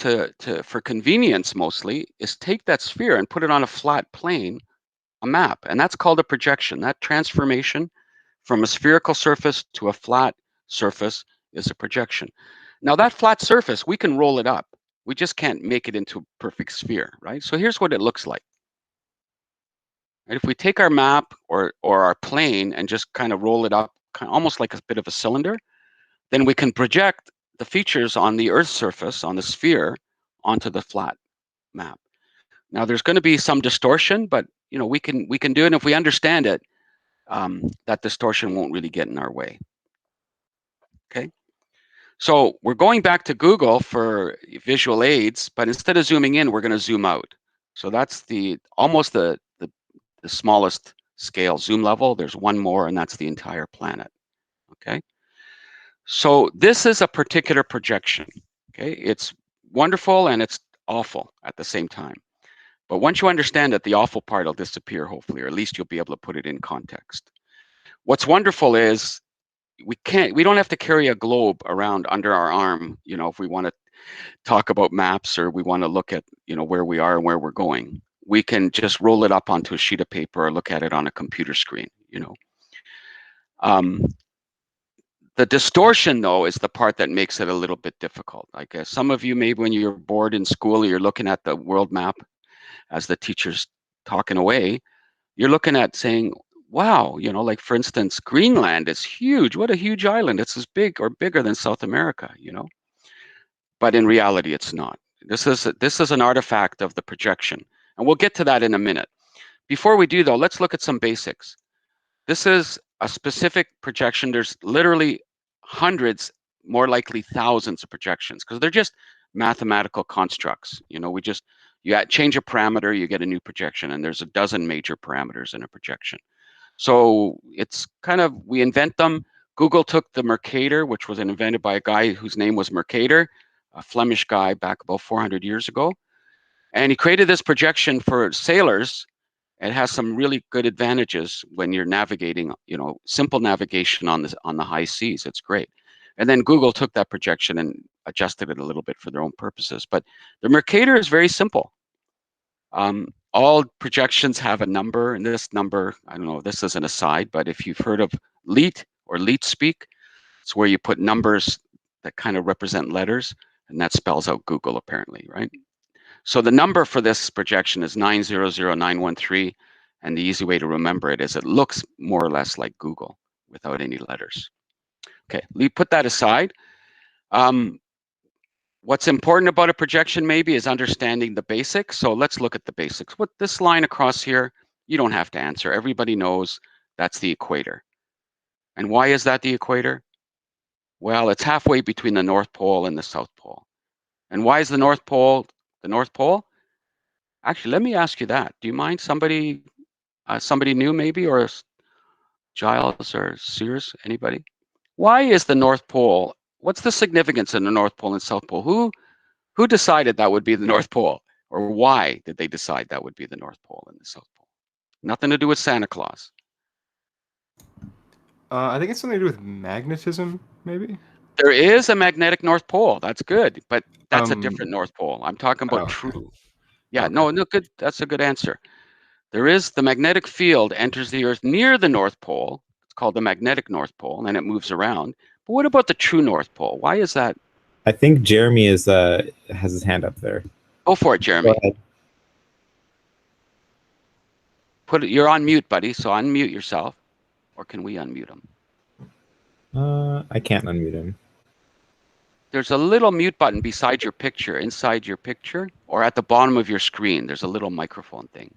for convenience mostly is take that sphere and put it on a flat plane, a map. And that's called a projection. That transformation from a spherical surface to a flat surface is a projection. Now that flat surface, we can roll it up. We just can't make it into a perfect sphere, right? So here's what it looks like. And if we take our map or our plane and just kind of roll it up, almost like a bit of a cylinder, then we can project the features on the Earth's surface, on the sphere, onto the flat map. Now there's going to be some distortion, but you know we can do it, and if we understand it, that distortion won't really get in our way. Okay, so we're going back to Google for visual aids, but instead of zooming in, we're going to zoom out. So that's almost the smallest scale zoom level. There's one more, and that's the entire planet. Okay. So this is a particular projection. Okay, it's wonderful and it's awful at the same time. But once you understand it, the awful part will disappear, hopefully, or at least you'll be able to put it in context. What's wonderful is we don't have to carry a globe around under our arm, if we want to talk about maps or we want to look at, where we are and where we're going. We can just roll it up onto a sheet of paper or look at it on a computer screen, The distortion, though, is the part that makes it a little bit difficult. Like some of you, maybe when you're bored in school, you're looking at the world map as the teacher's talking away, you're looking at saying, wow, like for instance, Greenland is huge. What a huge island. It's as big or bigger than South America, But in reality, it's not. This is an artifact of the projection. And we'll get to that in a minute. Before we do, though, let's look at some basics. This is a specific projection. There's literally hundreds, more likely thousands of projections, because they're just mathematical constructs. You change a parameter, you get a new projection, and there's a dozen major parameters in a projection. So it's kind of, we invent them. Google took the Mercator, which was invented by a guy whose name was Mercator, a Flemish guy back about 400 years ago. And he created this projection for sailors. It has some really good advantages when you're navigating, simple navigation on the high seas. It's great. And then Google took that projection and adjusted it a little bit for their own purposes. But the Mercator is very simple. All projections have a number, and this number, I don't know, this is an aside, but if you've heard of LEET or LEET speak, it's where you put numbers that kind of represent letters, and that spells out Google apparently, right? So the number for this projection is 900913, and the easy way to remember it is it looks more or less like Google without any letters. Okay, we put that aside. What's important about a projection maybe is understanding the basics. So let's look at the basics. What this line across here, you don't have to answer. Everybody knows that's the equator. And why is that the equator? Well, it's halfway between the North Pole and the South Pole. And why is the North Pole the North Pole? Actually, let me ask you that. Do you mind somebody new maybe, or Giles or Sears, anybody? Why is the North Pole, what's the significance in the North Pole and South Pole? Who decided that would be the North Pole? Or why did they decide that would be the North Pole and the South Pole? Nothing to do with Santa Claus. I think it's something to do with magnetism, maybe? There is a magnetic North Pole. That's good. But that's a different North Pole. I'm talking about true. Yeah, okay. no, good. That's a good answer. There is, the magnetic field enters the Earth near the North Pole. It's called the magnetic North Pole, and it moves around. But what about the true North Pole? Why is that? I think Jeremy has his hand up there. Go for it, Jeremy. Go ahead. You're on mute, buddy, so unmute yourself. Or can we unmute him? I can't unmute him. There's a little mute button beside your picture, inside your picture, or at the bottom of your screen. There's a little microphone thing.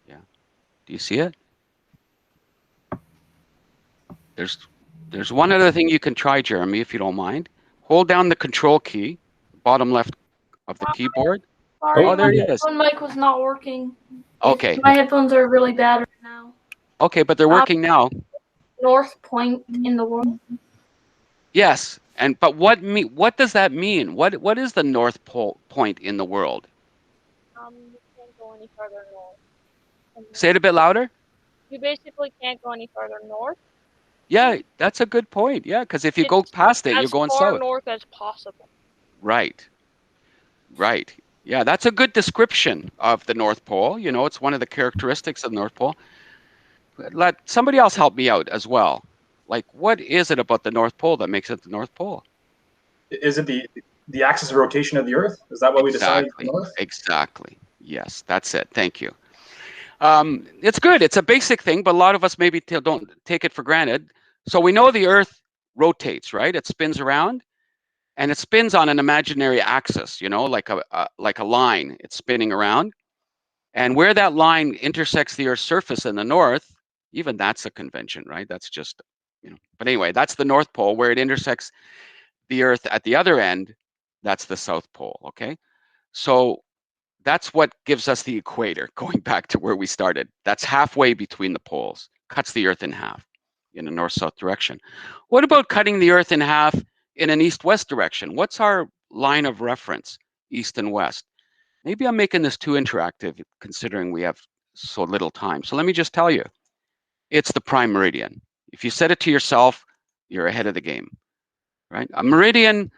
Yeah. Do you see it? There's one other thing you can try, Jeremy, if you don't mind. Hold down the control key, bottom left of the keyboard. Sorry, Oh, there my it is. headphone mic was not working. Okay. My headphones are really bad right now. Okay, but they're working now. North point in the world. Yes, but what does that mean? What is the North Pole point in the world? You can't go any further north. Say it a bit louder. You basically can't go any further north. Yeah, that's a good point. Yeah, because if you go past it, you're going as far south. north as possible. Right. Yeah, that's a good description of the North Pole. It's one of the characteristics of the North Pole. Let somebody else help me out as well. Like, what is it about the North Pole that makes it the North Pole? Is it the axis of rotation of the Earth? Is that what we decide? Exactly. Yes, that's it. Thank you. It's good. It's a basic thing, but a lot of us maybe don't take it for granted. So we know the Earth rotates, right? It spins around, and it spins on an imaginary axis, like a line. It's spinning around, and where that line intersects the Earth's surface in the north, even that's a convention, right? That's just, But anyway, that's the North Pole. Where it intersects the Earth at the other end, that's the South Pole. Okay, so that's what gives us the equator. Going back to where we started, that's halfway between the poles. Cuts the Earth in half. in a north-south direction. What about cutting the Earth in half in an east-west direction? What's our line of reference, east and west? Maybe I'm making this too interactive considering we have so little time. So let me just tell you, it's the prime meridian. If you set it to yourself, you're ahead of the game, right? A meridian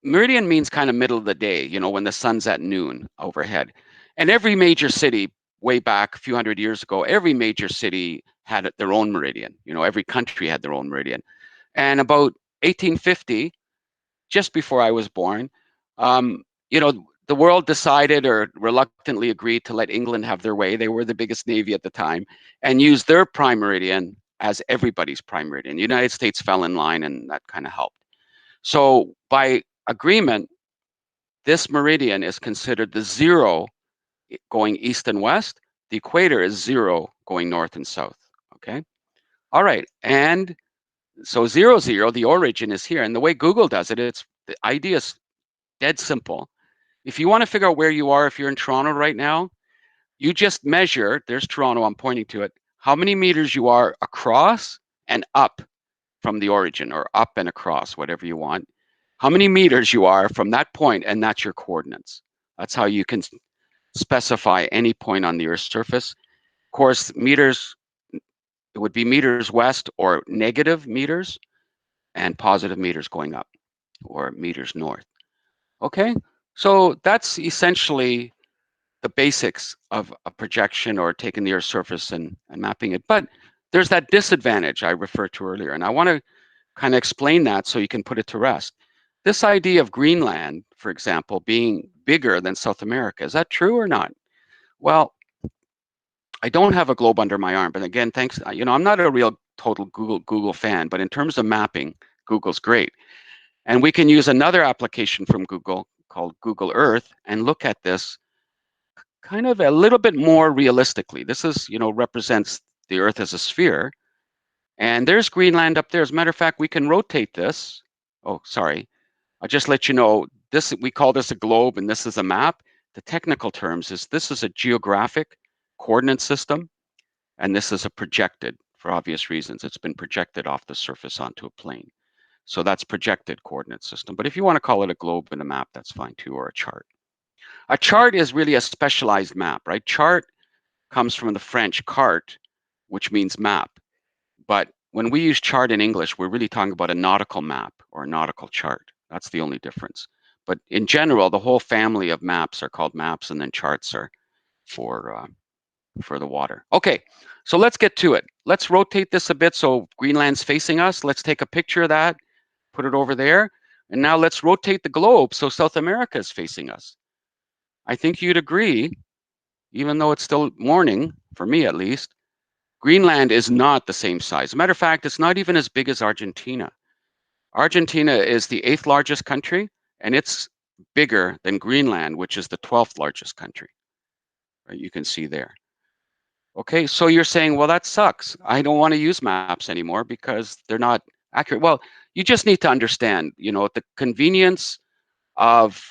means kind of middle of the day, you know, when the sun's at noon overhead. And every major city, way back a few hundred years ago, every major city had their own meridian. You know, every country had their own meridian. And about 1850, just before I was born, you know, the world decided or reluctantly agreed to let England have their way. They were the biggest navy at the time and used their prime meridian as everybody's prime meridian. The United States fell in line and that kind of helped. So by agreement, this meridian is considered the zero going east and west. The equator is zero going north and south, okay? All right, and so 0, 0, the origin is here. And the way Google does it, the idea is dead simple. If you want to figure out where you are, if you're in Toronto right now, you just measure, there's Toronto, I'm pointing to it, how many meters you are across and up from the origin, or up and across, whatever you want. How many meters you are from that point, and that's your coordinates. That's how you can specify any point on the Earth's surface. Of course, meters, it would be meters west or negative meters, and positive meters going up, or meters north. Okay, so that's essentially the basics of a projection or taking the Earth's surface and mapping it. But there's that disadvantage I referred to earlier, and I want to kind of explain that so you can put it to rest. This idea of Greenland, for example, being bigger than South America, is that true or not? Well, I don't have a globe under my arm, but again, thanks, you know, I'm not a real total Google fan, but in terms of mapping, Google's great. And we can use another application from Google called Google Earth and look at this kind of a little bit more realistically. This is, you know, represents the Earth as a sphere. And there's Greenland up there. As a matter of fact, we can rotate this. Oh, sorry. I'll just let you know, this, we call this a globe and this is a map. The technical terms is this is a geographic coordinate system, and this is a projected, for obvious reasons. It's been projected off the surface onto a plane. So that's projected coordinate system. But if you want to call it a globe and a map, that's fine too, or a chart. A chart is really a specialized map, right? Chart comes from the French carte, which means map. But when we use chart in English, we're really talking about a nautical map or a nautical chart. That's the only difference. But in general, the whole family of maps are called maps, and then charts are for the water. Okay, so let's get to it. Let's rotate this a bit so Greenland's facing us. Let's take a picture of that, put it over there. And now let's rotate the globe so South America is facing us. I think you'd agree, even though it's still morning, for me at least, Greenland is not the same size. As a matter of fact, it's not even as big as Argentina. Argentina is the 8th largest country, and it's bigger than Greenland, which is the 12th largest country. Right, you can see there. Okay, so you're saying, well, that sucks. I don't want to use maps anymore because they're not accurate. Well, you just need to understand, you know, the convenience of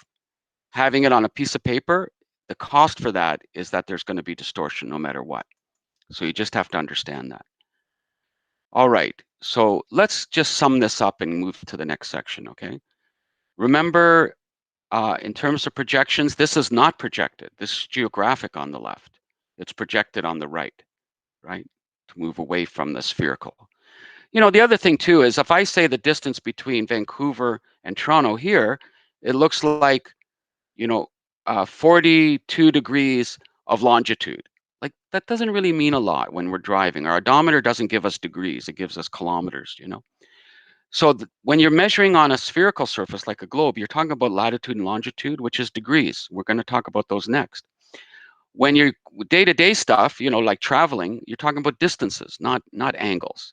having it on a piece of paper, the cost for that is that there's going to be distortion no matter what. So you just have to understand that. All right, so let's just sum this up and move to the next section, okay? Remember, in terms of projections, this is not projected. This is geographic on the left. It's projected on the right, to move away from the spherical. You know, the other thing too is if I say the distance between Vancouver and Toronto here, it looks like, you know, 42 degrees of longitude. Like that doesn't really mean a lot when we're driving. Our odometer doesn't give us degrees, it gives us kilometers, you know. So when you're measuring on a spherical surface like a globe, you're talking about latitude and longitude, which is degrees. We're going to talk about those next. When you're day-to-day stuff, you know, like traveling, you're talking about distances, not angles.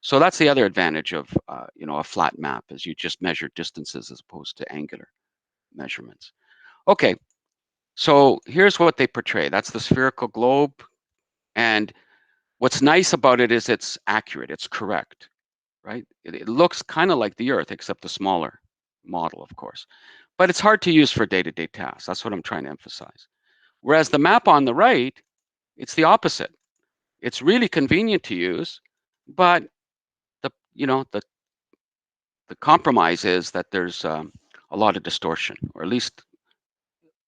So that's the other advantage of, you know, a flat map is you just measure distances as opposed to angular measurements. Okay, so here's what they portray. That's the spherical globe. And what's nice about it is it's accurate, it's correct, right? It looks kind of like the Earth, except a smaller model, of course. But it's hard to use for day-to-day tasks. That's what I'm trying to emphasize. Whereas the map on the right, it's the opposite. It's really convenient to use, but you know, the compromise is that there's a lot of distortion, or at least,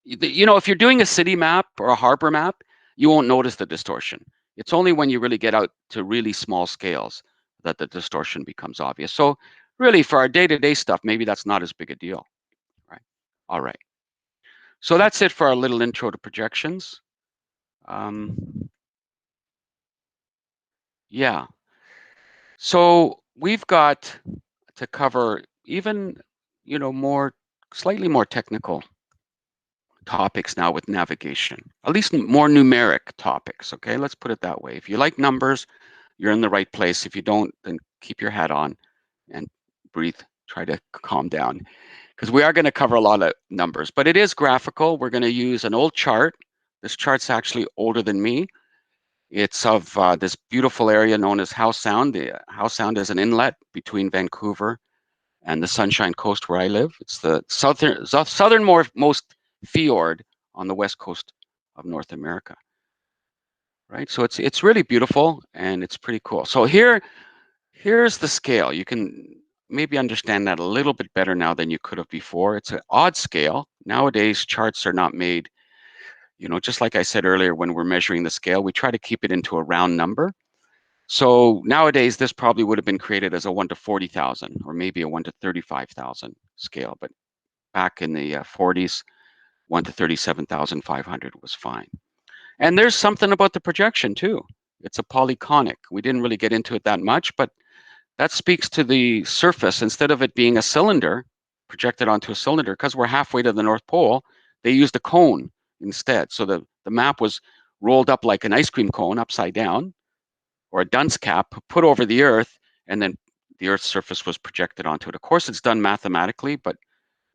you know, if you're doing a city map or a harbor map, you won't notice the distortion. It's only when you really get out to really small scales that the distortion becomes obvious. So really, for our day-to-day stuff, maybe that's not as big a deal, right? All right. So that's it for our little intro to projections. Yeah. So we've got to cover even, you know, slightly more technical topics now with navigation, at least more numeric topics. Okay, let's put it that way. If you like numbers, you're in the right place. If you don't, then keep your hat on and breathe. Try to calm down, because we are going to cover a lot of numbers, but it is graphical. We're going to use an old chart. This chart's actually older than me. It's of this beautiful area known as Howe Sound. The Howe Sound is an inlet between Vancouver and the Sunshine Coast where I live. It's the southernmost fjord on the west coast of North America, right? So it's really beautiful and it's pretty cool. So here's the scale. You can maybe understand that a little bit better now than you could have before. It's an odd scale. Nowadays, charts are not made, you know, just like I said earlier, when we're measuring the scale, we try to keep it into a round number. So nowadays, this probably would have been created as a 1 to 40,000 or maybe a 1 to 35,000 scale. But back in the 40s, 1 to 37,500 was fine. And there's something about the projection too. It's a polyconic. We didn't really get into it that much, but that speaks to the surface. Instead of it being a cylinder projected onto a cylinder, because we're halfway to the North Pole, they used a cone instead. So the map was rolled up like an ice cream cone upside down, or a dunce cap put over the Earth, and then the Earth's surface was projected onto it. Of course, it's done mathematically, but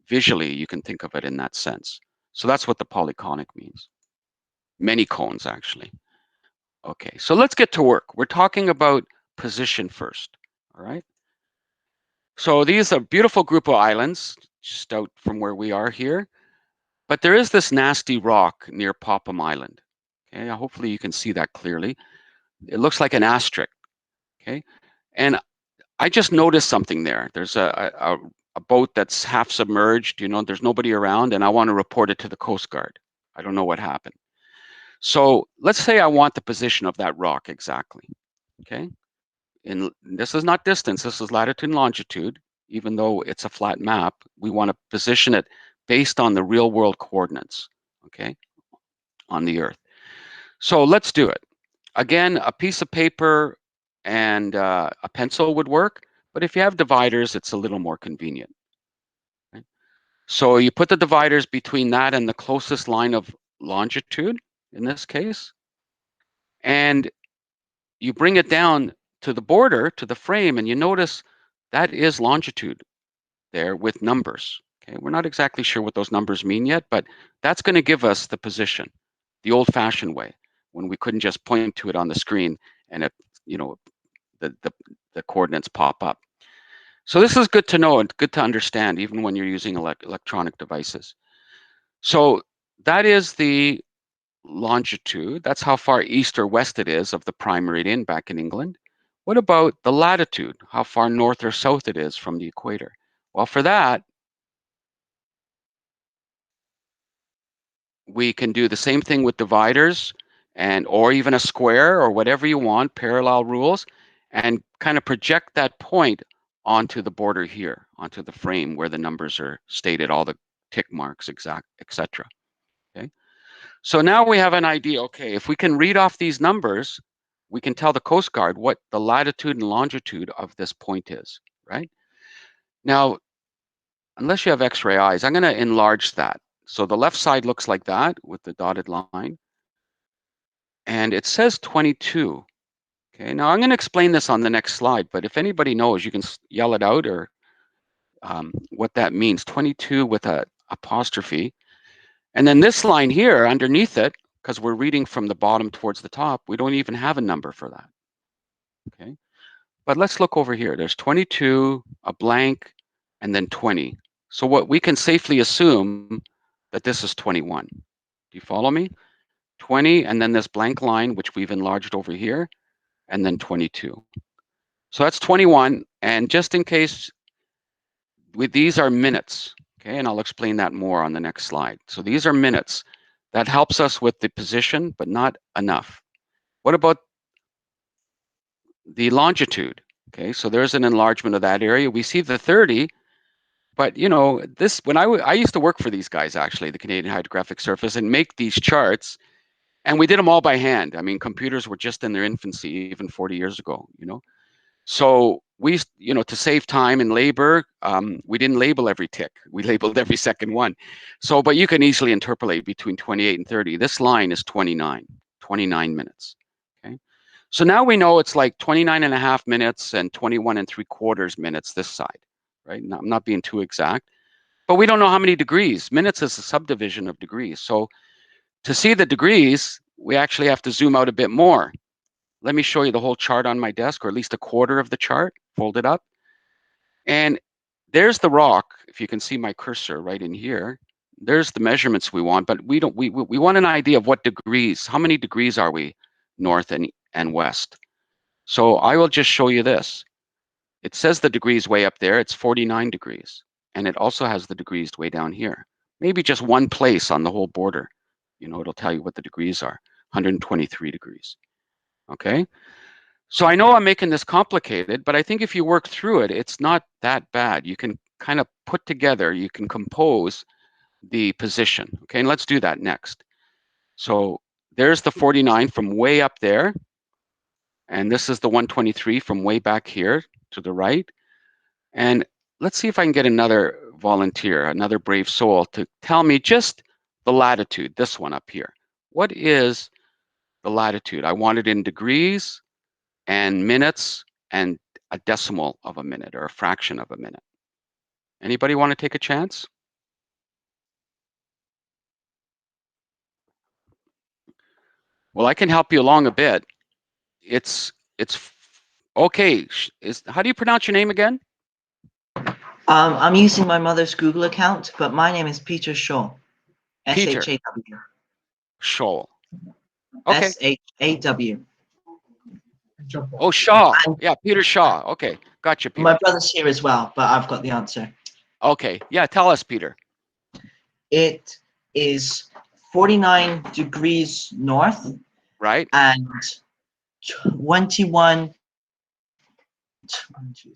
visually you can think of it in that sense. So that's what the polyconic means. Many cones, actually. Okay, so let's get to work. We're talking about position first, all right? So these are a beautiful group of islands just out from where we are here, but there is this nasty rock near Popham Island. Okay, hopefully you can see that clearly. It looks like an asterisk, okay? And I just noticed something there. There's a boat that's half submerged, you know, there's nobody around, and I want to report it to the Coast Guard. I don't know what happened. So let's say I want the position of that rock exactly, okay? And this is not distance, this is latitude and longitude. Even though it's a flat map, we want to position it based on the real world coordinates, okay, on the Earth. So let's do it. Again, a piece of paper and a pencil would work, but if you have dividers, it's a little more convenient. Right? So you put the dividers between that and the closest line of longitude, in this case, and you bring it down to the border, to the frame, and you notice that is longitude there with numbers. Okay, we're not exactly sure what those numbers mean yet, but that's going to give us the position, the old-fashioned way, when we couldn't just point to it on the screen and it, you know, the coordinates pop up. So this is good to know and good to understand, even when you're using electronic devices. So that is the longitude. That's how far east or west it is of the prime meridian back in England. What about the latitude? How far north or south it is from the equator? Well, for that, we can do the same thing with dividers and or even a square or whatever you want, parallel rules, and kind of project that point onto the border here, onto the frame where the numbers are stated, all the tick marks, exact, etc. Okay. So now we have an idea, okay, if we can read off these numbers, we can tell the Coast Guard what the latitude and longitude of this point is, right? Now, unless you have X-ray eyes, I'm going to enlarge that. So the left side looks like that with the dotted line. And it says 22. Okay, now I'm going to explain this on the next slide, but if anybody knows, you can yell it out or what that means. 22 with a apostrophe. And then this line here underneath it, because we're reading from the bottom towards the top, we don't even have a number for that. Okay, but let's look over here. There's 22, a blank, and then 20. So what we can safely assume that this is 21. Do you follow me? 20, and then this blank line, which we've enlarged over here, and then 22. So that's 21. And just in case, these are minutes. Okay, and I'll explain that more on the next slide. So these are minutes. That helps us with the position, but not enough. What about the longitude? Okay, so there's an enlargement of that area. We see the 30, but you know, this, when I used to work for these guys, actually, the Canadian Hydrographic Service, and make these charts, and we did them all by hand. I mean, computers were just in their infancy even 40 years ago, you know. So we, you know, to save time and labor, we didn't label every tick. We labeled every second one. So, but you can easily interpolate between 28 and 30. This line is 29 minutes. Okay. So now we know it's like 29.5 minutes and 21.75 minutes this side, right? Now, I'm not being too exact, but we don't know how many degrees. Minutes is a subdivision of degrees. So to see the degrees, we actually have to zoom out a bit more. Let me show you the whole chart on my desk, or at least a quarter of the chart, fold it up. And there's the rock, if you can see my cursor right in here. There's the measurements we want, but we want an idea of what degrees, how many degrees are we north and west. So I will just show you this. It says the degrees way up there, it's 49 degrees. And it also has the degrees way down here. Maybe just one place on the whole border. You know, it'll tell you what the degrees are, 123 degrees. Okay, so I know I'm making this complicated, but I think if you work through it, it's not that bad. You can kind of put together, you can compose the position. Okay, and let's do that next. So there's the 49 from way up there. And this is the 123 from way back here to the right. And let's see if I can get another volunteer, another brave soul, to tell me just the latitude, this one up here. What is the latitude? I want it in degrees and minutes and a decimal of a minute or a fraction of a minute. Anybody want to take a chance? Well, I can help you along a bit. It's okay. How do you pronounce your name again? I'm using my mother's Google account, but my name is Peter Shaw. Peter. S-H-A-W. Shaw. Okay. S-H-A-W. Oh, Shaw. Yeah, Peter Shaw. Okay, gotcha, Peter. My brother's here as well, but I've got the answer. Okay, yeah, tell us, Peter. It is 49 degrees north. Right. And 21. 1, 2, 3, 4,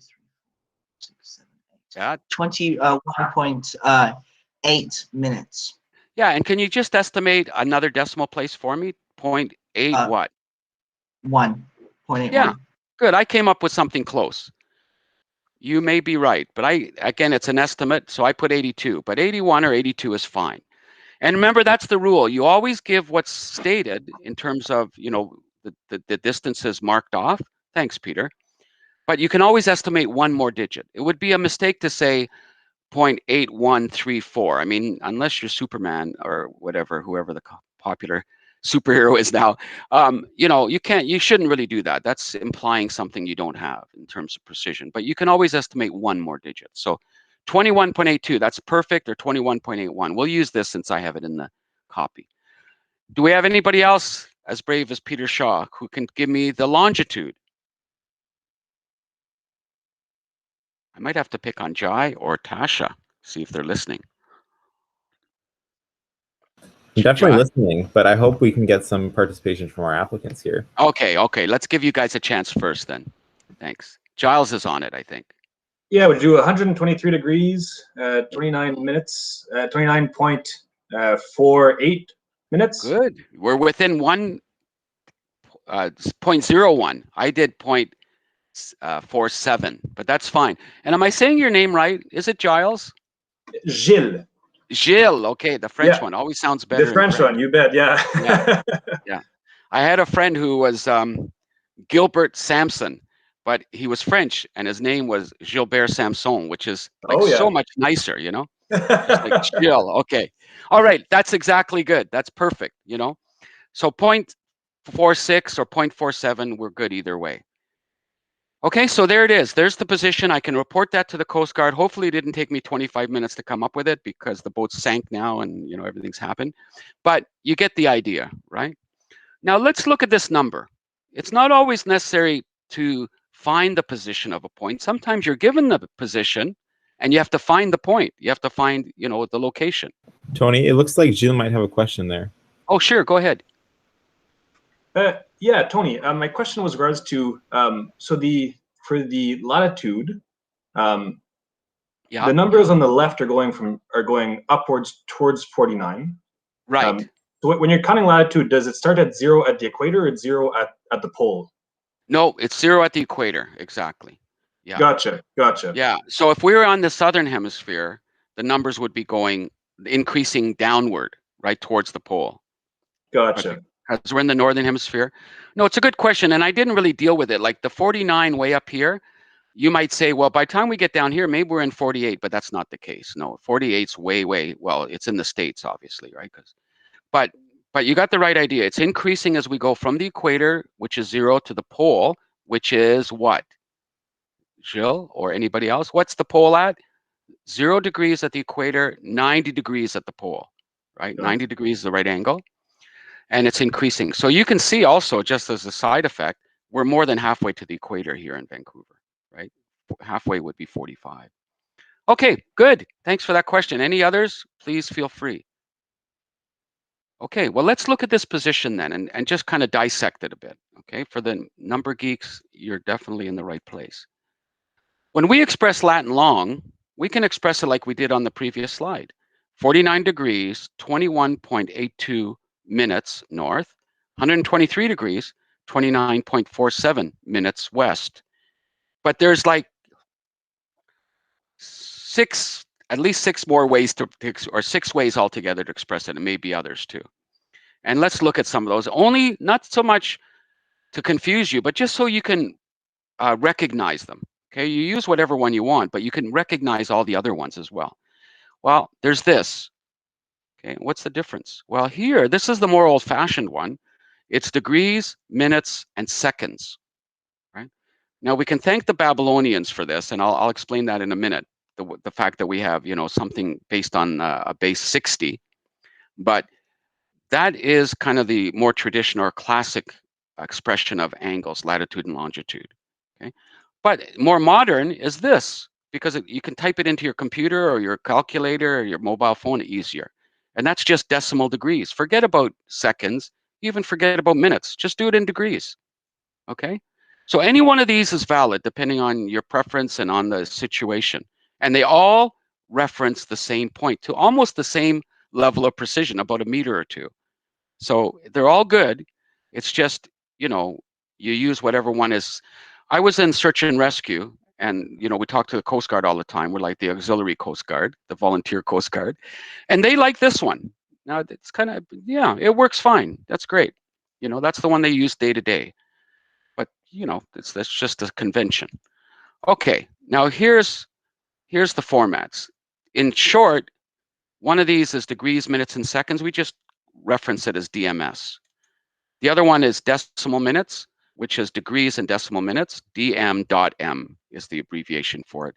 6, 7, 8. Yeah. 21.8 minutes. Yeah, and can you just estimate another decimal place for me? 0.8 what? 1.81. Yeah, good. I came up with something close. You may be right, but again, it's an estimate, so I put 82, but 81 or 82 is fine. And remember, that's the rule. You always give what's stated in terms of, you know, the distances marked off. Thanks, Peter. But you can always estimate one more digit. It would be a mistake to say 0.8134. I mean, unless you're Superman or whatever, whoever the popular superhero is now, you know, you shouldn't really do that. That's implying something you don't have in terms of precision, but you can always estimate one more digit. So 21.82, that's perfect, or 21.81. We'll use this since I have it in the copy. Do we have anybody else as brave as Peter Shaw who can give me the longitude? I might have to pick on Jai or Tasha, see if they're listening. I'm definitely Jai? listening, but I hope we can get some participation from our applicants here. Okay, let's give you guys a chance first then. Thanks. Giles is on it, I think. Yeah, we'll do 123 degrees, 29 minutes, 29.48 minutes. Good. We're within 0.01. I did 0.47, but that's fine. And am I saying your name right? Is it Giles? Gilles. Gilles. Okay, the French one always sounds better. The French one, you bet. Yeah. Yeah. I had a friend who was Gilbert Samson, but he was French, and his name was Gilbert Samson, which is like so much nicer, you know. Just like Gilles. Okay. All right. That's exactly good. That's perfect. You know. So 0.46 or 0.47, we're good either way. Okay, so there it is. There's the position. I can report that to the Coast Guard. Hopefully it didn't take me 25 minutes to come up with it because the boat sank now and, you know, everything's happened. But you get the idea, right? Now let's look at this number. It's not always necessary to find the position of a point. Sometimes you're given the position and you have to find the point. You have to find, you know, the location. Tony, it looks like Jill might have a question there. Oh, sure, go ahead. Yeah, Tony. My question was regards to for the latitude, Yeah, the numbers on the left are going upwards towards 49. right. So when you're counting latitude, does it start at 0 at the equator or at 0 at the pole? No, it's 0 at the equator, exactly. Yeah. Gotcha. Yeah. So if we were on the southern hemisphere, the numbers would be increasing downward, right towards the pole. Gotcha. Because we're in the northern hemisphere. No, it's a good question, and I didn't really deal with it. Like the 49 way up here, you might say, well, by the time we get down here, maybe we're in 48, but that's not the case. No, 48's way, well, it's in the States, obviously, right? But you got the right idea. It's increasing as we go from the equator, which is 0, to the pole, which is what? Jill or anybody else? What's the pole at? 0 degrees at the equator, 90 degrees at the pole, right? 90 degrees is the right angle. And it's increasing. So you can see also, just as a side effect, we're more than halfway to the equator here in Vancouver, right? Halfway would be 45. Okay, good. Thanks for that question. Any others? Please feel free. Okay, well, let's look at this position then and just kind of dissect it a bit. Okay, for the number geeks, you're definitely in the right place. When we express Latin long, we can express it like we did on the previous slide. 49 degrees, 21.82 minutes north, 123 degrees, 29.47 minutes west. But there's like at least six more ways or 6 ways altogether to express it, and maybe others too. And let's look at some of those. Only not so much to confuse you, but just so you can recognize them. Okay, you use whatever one you want, but you can recognize all the other ones as well. Well, there's this. Okay, what's the difference? Well, here, this is the more old-fashioned one. It's degrees, minutes, and seconds. Right? Now we can thank the Babylonians for this, and I'll explain that in a minute. The fact that we have, you know, something based on a base 60, but that is kind of the more traditional or classic expression of angles, latitude and longitude. Okay, but more modern is this, because you can type it into your computer or your calculator or your mobile phone easier. And that's just decimal degrees. Forget about seconds, even forget about minutes. Just do it in degrees. Okay? So any one of these is valid depending on your preference and on the situation. And they all reference the same point to almost the same level of precision, about a meter or two. So they're all good. It's just, you know, you use whatever one is. I was in search and rescue, and, you know, we talk to the Coast Guard all the time. We're like the auxiliary Coast Guard, the volunteer Coast Guard. And they like this one. Now, it's kind of, yeah, it works fine. That's great. You know, that's the one they use day to day. But, you know, that's just a convention. Okay, now here's the formats. In short, one of these is degrees, minutes, and seconds. We just reference it as DMS. The other one is decimal minutes, which is degrees and decimal minutes. DM.M is the abbreviation for it.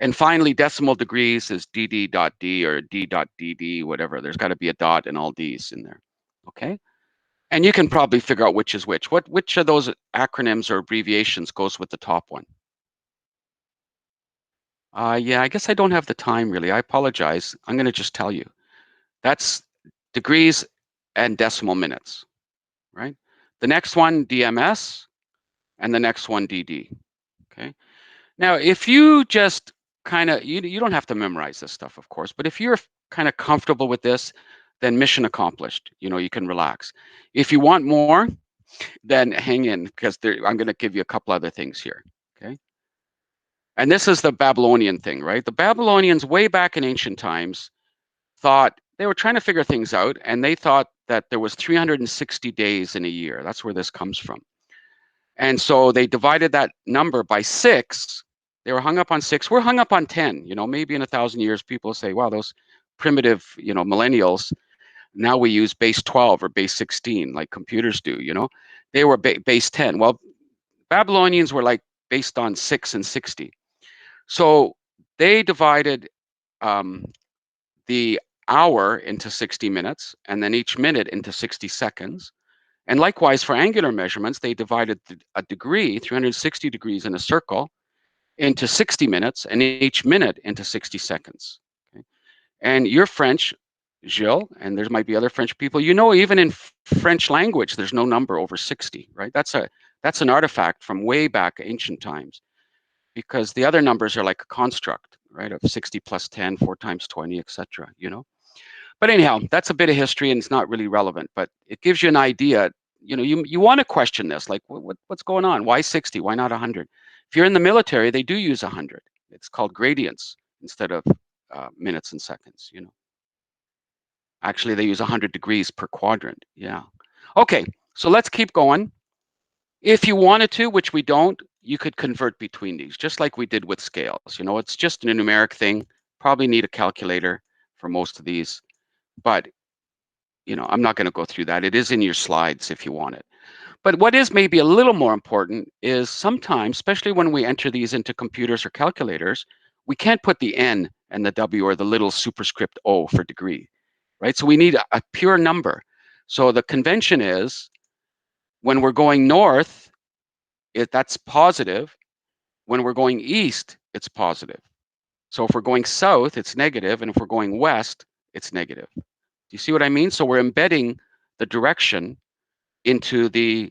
And finally, decimal degrees is DD.D or D.DD, whatever. There's got to be a dot and all D's in there. Okay? And you can probably figure out which is which. Which of those acronyms or abbreviations goes with the top one? Yeah, I guess I don't have the time really. I apologize. I'm going to just tell you. That's degrees and decimal minutes, right? The next one, DMS, and the next one, DD, okay? Now, if you just kind of, you don't have to memorize this stuff, of course, but if you're kind of comfortable with this, then mission accomplished. You know, you can relax. If you want more, then hang in, because I'm going to give you a couple other things here, okay? And this is the Babylonian thing, right? The Babylonians, way back in ancient times, thought they were trying to figure things out, and they thought that there was 360 days in a year. That's where this comes from. And so they divided that number by 6. They were hung up on 6. We're hung up on 10. You know, maybe in 1,000 years, people say, wow, those primitive, you know, millennials, now we use base 12 or base 16 like computers do, you know. They were base 10. Well, Babylonians were like based on 6 and 60. So they divided the hour into 60 minutes, and then each minute into 60 seconds. And likewise, for angular measurements, they divided a degree, 360 degrees in a circle, into 60 minutes, and each minute into 60 seconds. Okay? And you're French, Gilles, and there might be other French people. You know, even in French language, there's no number over 60, right? That's an artifact from way back ancient times, because the other numbers are like a construct, right, of 60 plus 10, 4 times 20, etc. You know. But anyhow, that's a bit of history, and it's not really relevant. But it gives you an idea. You know, you want to question this, like what's going on? Why 60? Why not 100? If you're in the military, they do use 100. It's called gradients instead of minutes and seconds. You know. Actually, they use 100 degrees per quadrant. Yeah. Okay, so let's keep going. If you wanted to, which we don't, you could convert between these, just like we did with scales. You know, it's just a numeric thing. Probably need a calculator for most of these, but you know, I'm not going to go through that. It is in your slides if you want it. But what is maybe a little more important is sometimes, especially when we enter these into computers or calculators, we can't put the N and the W or the little superscript O for degree, right? So we need a pure number. So the convention is when we're going north, that's positive. When we're going east, it's positive. So if we're going south, it's negative. And if we're going west, it's negative. Do you see what I mean? So we're embedding the direction into the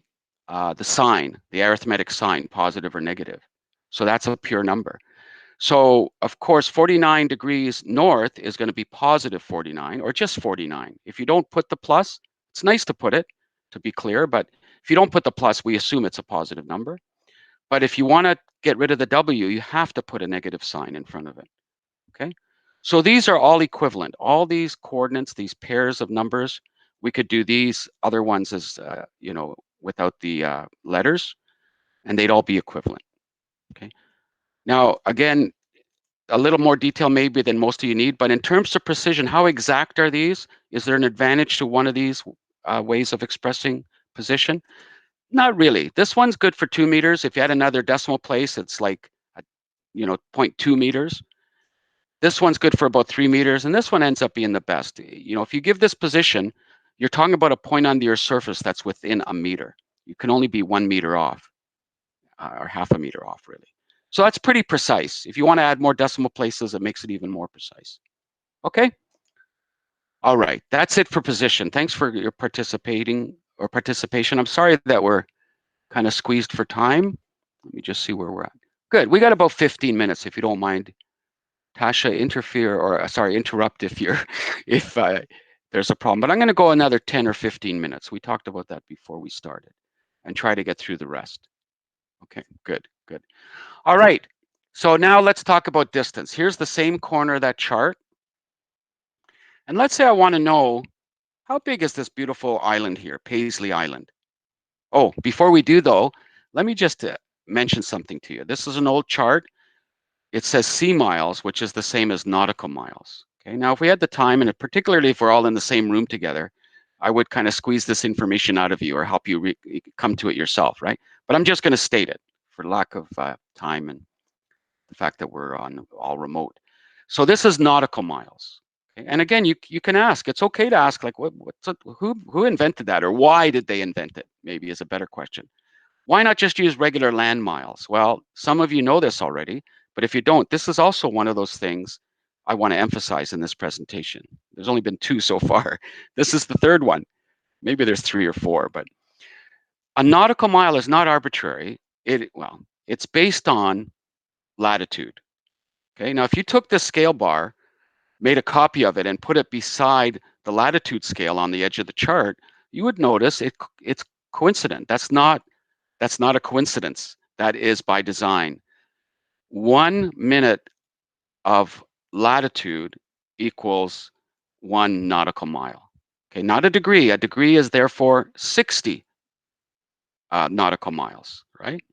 sign, the arithmetic sign, positive or negative. So that's a pure number. So of course, 49 degrees north is going to be positive 49 or just 49. If you don't put the plus, it's nice to put it, to be clear, but if you don't put the plus, we assume it's a positive number. But if you want to get rid of the W, you have to put a negative sign in front of it, okay? So these are all equivalent. All these coordinates, these pairs of numbers, we could do these other ones as, you know, without the letters, and they'd all be equivalent, okay? Now, again, a little more detail maybe than most of you need, but in terms of precision, how exact are these? Is there an advantage to one of these ways of expressing position? Not really. This one's good for 2 meters. If you had another decimal place, it's like, you know, 0.2 meters. This one's good for about 3 meters, and this one ends up being the best. You know, if you give this position, you're talking about a point on the Earth's surface that's within a meter. You can only be 1 meter off, or half a meter off, really. So that's pretty precise. If you want to add more decimal places, it makes it even more precise. Okay? All right, that's it for position. Thanks for your participation. I'm sorry that we're kind of squeezed for time. Let me just see where we're at. Good, we got about 15 minutes, if you don't mind. Tasha, interrupt if you're, if there's a problem. But I'm going to go another 10 or 15 minutes. We talked about that before we started, and try to get through the rest. Okay, good, good. All right, so now let's talk about distance. Here's the same corner of that chart. And let's say I want to know, how big is this beautiful island here, Paisley Island? Oh, before we do though, let me just mention something to you. This is an old chart. It says sea miles, which is the same as nautical miles. Okay, now if we had the time, and particularly if we're all in the same room together, I would kind of squeeze this information out of you or help you come to it yourself, right? But I'm just going to state it for lack of time and the fact that we're on all remote. So this is nautical miles. Okay? And again, you can ask. It's okay to ask, like, who invented that, or why did they invent it? Maybe is a better question. Why not just use regular land miles? Well, some of you know this already, but if you don't, this is also one of those things I want to emphasize in this presentation. There's only been 2 so far. This is the 3rd one. Maybe there's 3 or 4, but a nautical mile is not arbitrary. It's based on latitude. Okay, now if you took this scale bar, made a copy of it, and put it beside the latitude scale on the edge of the chart, you would notice it's coincident. That's not a coincidence. That is by design. 1 minute of latitude equals 1 nautical mile. Okay, not a degree. A degree is therefore 60 nautical miles, right?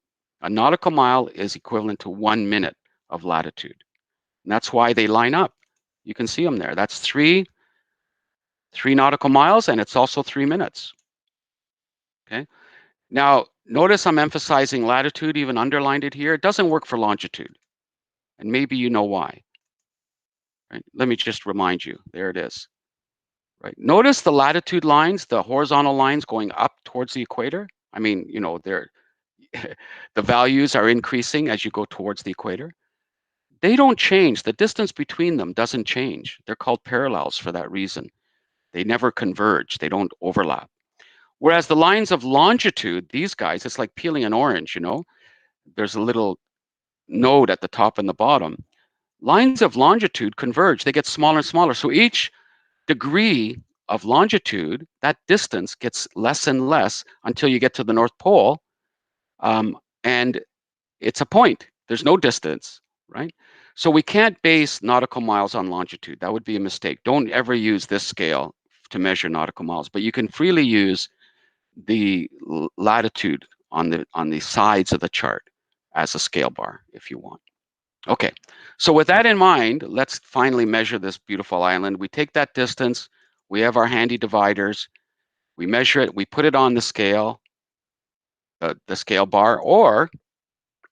A nautical mile is equivalent to 1 minute of latitude. And that's why they line up. You can see them there. That's 3 nautical miles, and it's also 3 minutes. Okay. Now, notice I'm emphasizing latitude, even underlined it here. It doesn't work for longitude. And maybe you know why. Right? Let me just remind you. There it is. right? Notice the latitude lines, the horizontal lines going up towards the equator. I mean, you know, they're the values are increasing as you go towards the equator. They don't change. The distance between them doesn't change. They're called parallels for that reason. They never converge. They don't overlap. Whereas the lines of longitude, these guys, it's like peeling an orange, you know? There's a little node at the top and the bottom. Lines of longitude converge. They get smaller and smaller. So each degree of longitude, that distance gets less and less until you get to the North Pole. And it's a point. There's no distance, right? So we can't base nautical miles on longitude. That would be a mistake. Don't ever use this scale to measure nautical miles, but you can freely use the latitude on the sides of the chart as a scale bar if you want. Okay, so with that in mind, let's finally measure this beautiful island. We take that distance, we have our handy dividers, we measure it, we put it on the scale bar, or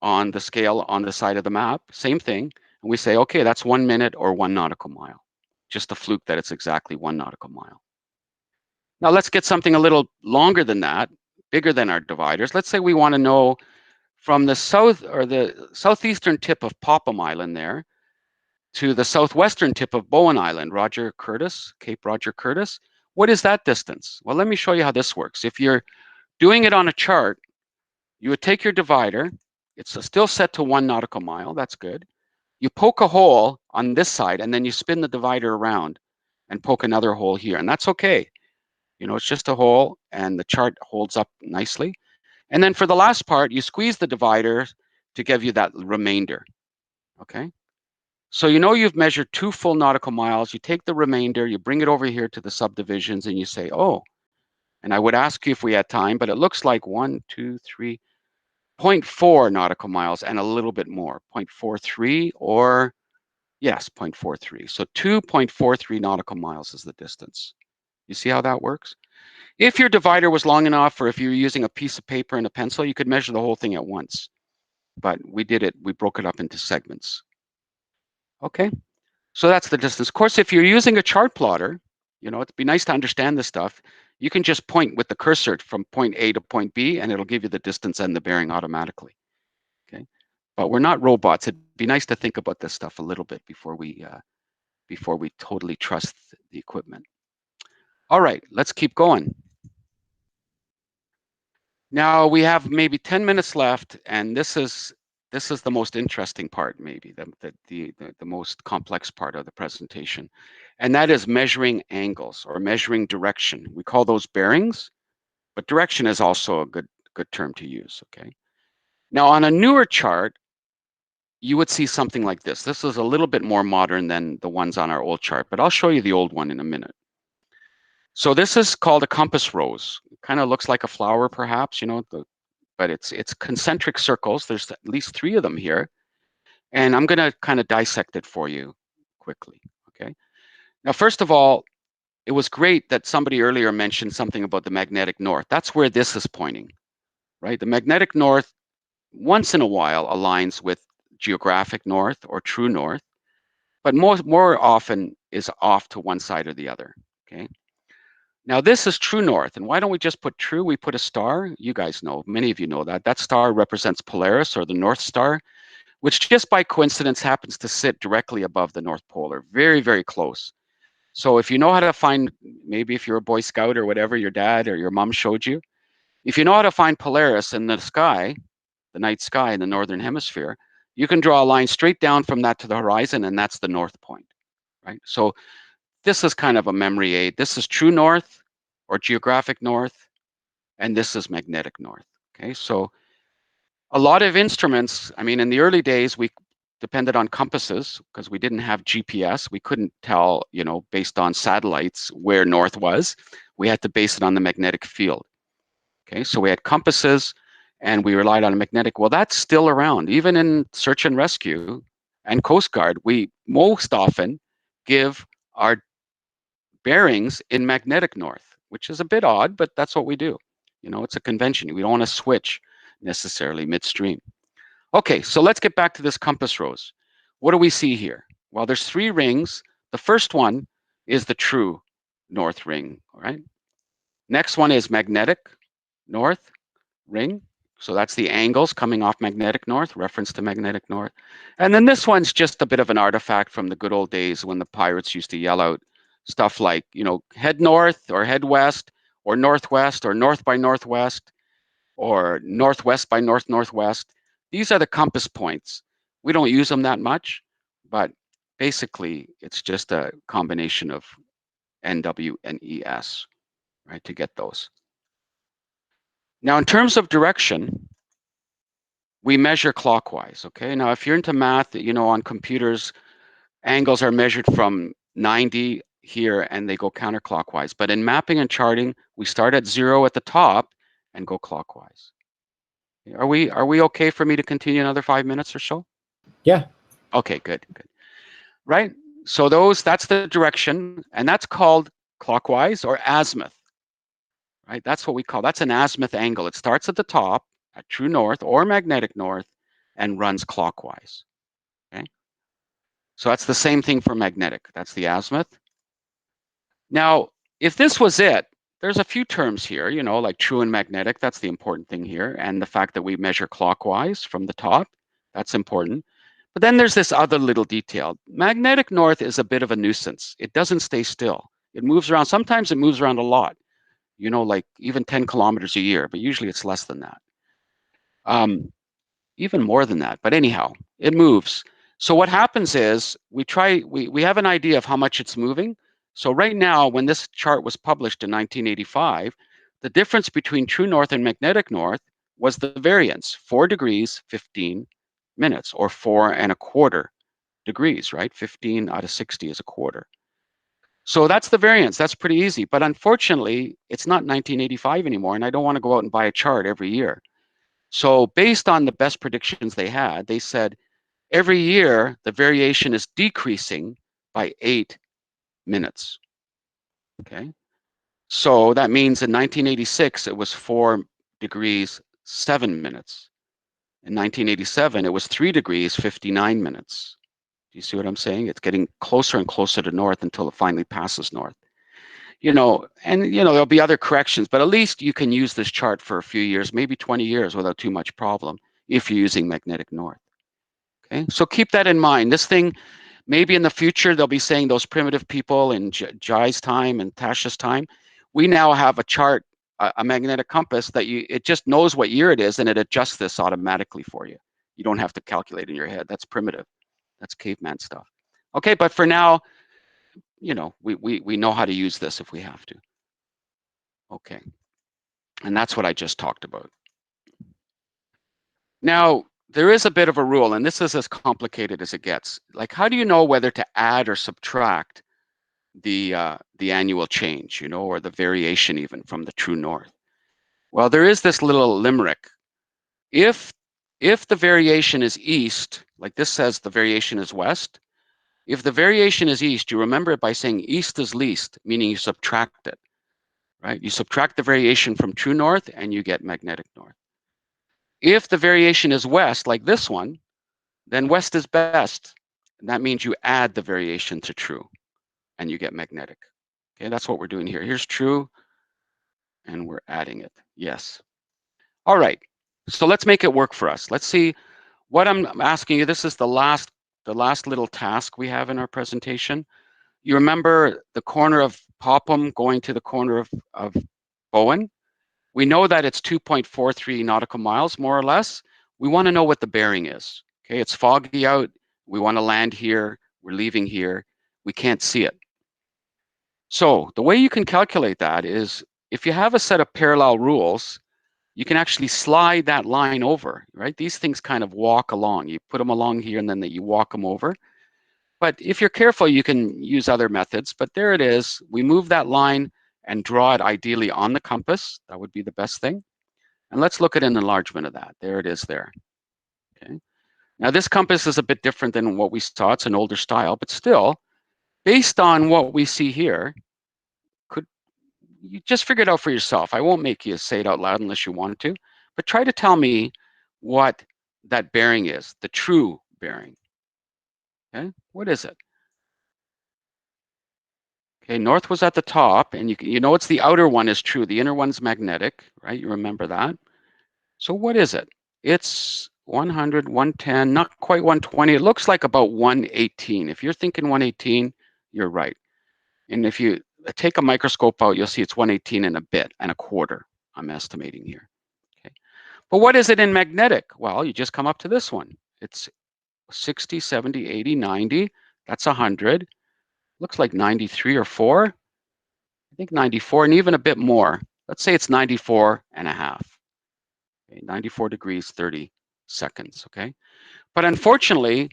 on the scale on the side of the map, same thing, and we say, okay, that's 1 minute or 1 nautical mile. Just a fluke that it's exactly 1 nautical mile. Now let's get something a little longer than that, bigger than our dividers. Let's say we want to know from the south or the southeastern tip of Popham Island there to the southwestern tip of Bowen Island, Cape Roger Curtis. What is that distance? Well, let me show you how this works. If you're doing it on a chart, you would take your divider. It's still set to 1 nautical mile. That's good. You poke a hole on this side, and then you spin the divider around and poke another hole here, and that's okay. You know, it's just a hole, and the chart holds up nicely. And then for the last part, you squeeze the divider to give you that remainder, okay? So you know you've measured 2 full nautical miles. You take the remainder, you bring it over here to the subdivisions, and you say, oh, and I would ask you if we had time, but it looks like 0.4 nautical miles and a little bit more, 0.43 or, yes, 0.43. So 2.43 nautical miles is the distance. You see how that works? If your divider was long enough, or if you're using a piece of paper and a pencil, you could measure the whole thing at once. But we broke it up into segments. Okay, so that's the distance. Of course, if you're using a chart plotter, you know, it'd be nice to understand this stuff. You can just point with the cursor from point A to point B, and it'll give you the distance and the bearing automatically. Okay, but we're not robots. It'd be nice to think about this stuff a little bit before we totally trust the equipment. All right, let's keep going. Now we have maybe 10 minutes left, and this is the most interesting part, maybe the most complex part of the presentation, and that is measuring angles or measuring direction. We call those bearings, but direction is also a good term to use. Okay. Now on a newer chart, you would see something like this. This is a little bit more modern than the ones on our old chart, but I'll show you the old one in a minute. So this is called a compass rose. It kind of looks like a flower, perhaps, you know, but it's concentric circles. There's at least 3 of them here. And I'm going to kind of dissect it for you quickly, okay? Now, first of all, it was great that somebody earlier mentioned something about the magnetic north. That's where this is pointing, right? The magnetic north, once in a while, aligns with geographic north or true north, but more often is off to one side or the other, okay? Now this is true north, and why don't we just put true? We put a star. You guys know, many of you know that. That star represents Polaris, or the North Star, which just by coincidence happens to sit directly above the North Pole, or very, very close. So if you know how to find, maybe if you're a Boy Scout or whatever, your dad or your mom showed you, if you know how to find Polaris in the sky, the night sky in the Northern Hemisphere, you can draw a line straight down from that to the horizon, and that's the North Point, right? So this is kind of a memory aid. This is true north or geographic north, and this is magnetic north, okay? So a lot of instruments, I mean, in the early days, we depended on compasses because we didn't have GPS. We couldn't tell, you know, based on satellites where north was. We had to base it on the magnetic field, okay? So we had compasses and we relied on a magnetic. Well, that's still around. Even in search and rescue and Coast Guard, we most often give our bearings in magnetic north, which is a bit odd, but that's what we do. You know, it's a convention. We don't want to switch necessarily midstream. Okay, so let's get back to this compass rose. What do we see here? Well, there's 3 rings. The first one is the true north ring, all right? Next one is magnetic north ring. So that's the angles coming off magnetic north, reference to magnetic north. And then this one's just a bit of an artifact from the good old days when the pirates used to yell out stuff like, you know, head north or head west or northwest or north by northwest or northwest by northwest. These are the compass points. We don't use them that much, but basically it's just a combination of NW and ES, right, to get those. Now, in terms of direction, we measure clockwise, okay? Now, if you're into math, you know, on computers, angles are measured from 90 here and they go counterclockwise. But in mapping and charting, we start at 0 at the top and go clockwise. Are we okay for me to continue another 5 minutes or so? Yeah. Okay, good. Right? So that's the direction, and that's called clockwise or azimuth. Right? That's what we call, that's an azimuth angle. It starts at the top at true north or magnetic north and runs clockwise. Okay? So that's the same thing for magnetic. That's the azimuth. Now, if this was it, there's a few terms here, you know, like true and magnetic. That's the important thing here. And the fact that we measure clockwise from the top, that's important. But then there's this other little detail. Magnetic north is a bit of a nuisance. It doesn't stay still. It moves around. Sometimes it moves around a lot, you know, like even 10 kilometers a year, but usually it's less than that. Even more than that. But anyhow, it moves. So what happens is we have an idea of how much it's moving. So right now, when this chart was published in 1985, the difference between true north and magnetic north was the variance, 4 degrees, 15 minutes, or 4¼ degrees, right? 15 out of 60 is a quarter. So that's the variance. That's pretty easy. But unfortunately, it's not 1985 anymore, and I don't want to go out and buy a chart every year. So based on the best predictions they had, they said every year the variation is decreasing by 8 minutes. Okay. So that means in 1986, it was 4 degrees, 7 minutes. In 1987, it was 3 degrees, 59 minutes. Do you see what I'm saying? It's getting closer and closer to north until it finally passes north. You know, and you know, there'll be other corrections, but at least you can use this chart for a few years, maybe 20 years without too much problem if you're using magnetic north. Okay, so keep that in mind. This thing, maybe in the future, they'll be saying those primitive people in Jai's time and Tasha's time, we now have a chart, a magnetic compass that it just knows what year it is and it adjusts this automatically for you. You don't have to calculate in your head. That's primitive. That's caveman stuff. Okay, but for now, you know, we know how to use this if we have to. Okay, and that's what I just talked about. Now, there is a bit of a rule, and this is as complicated as it gets. Like, how do you know whether to add or subtract the annual change, you know, or the variation even from the true north? Well, there is this little limerick. If the variation is east, like this says the variation is west, if the variation is east, you remember it by saying east is least, meaning you subtract it, right? You subtract the variation from true north and you get magnetic north. If the variation is west, like this one, then west is best. And that means you add the variation to true and you get magnetic. Okay, that's what we're doing here. Here's true and we're adding it. Yes. All right. So let's make it work for us. Let's see what I'm asking you. This is the last little task we have in our presentation. You remember the corner of Popham going to the corner of Bowen? We know that it's 2.43 nautical miles, more or less. We want to know what the bearing is. Okay, it's foggy out. We want to land here. We're leaving here. We can't see it. So the way you can calculate that is if you have a set of parallel rules, you can actually slide that line over, right? These things kind of walk along. You put them along here and then you walk them over. But if you're careful, you can use other methods. But there it is. We move that line and draw it ideally on the compass. That would be the best thing. And let's look at an enlargement of that. There it is there. Okay. Now this compass is a bit different than what we saw. It's an older style, but still, based on what we see here, you just figure it out for yourself. I won't make you say it out loud unless you want to, but try to tell me what that bearing is, the true bearing. Okay, what is it? Okay, north was at the top, and you know it's the outer one is true. The inner one's magnetic, right? You remember that. So what is it? It's 100, 110, not quite 120. It looks like about 118. If you're thinking 118, you're right. And if you take a microscope out, you'll see it's 118 and a bit and a quarter, I'm estimating here. Okay. But what is it in magnetic? Well, you just come up to this one. It's 60, 70, 80, 90. That's 100. Looks like 93 or 4. I think 94 and even a bit more. Let's say it's 94 and a half. Okay, 94 degrees, 30 seconds, okay? But unfortunately,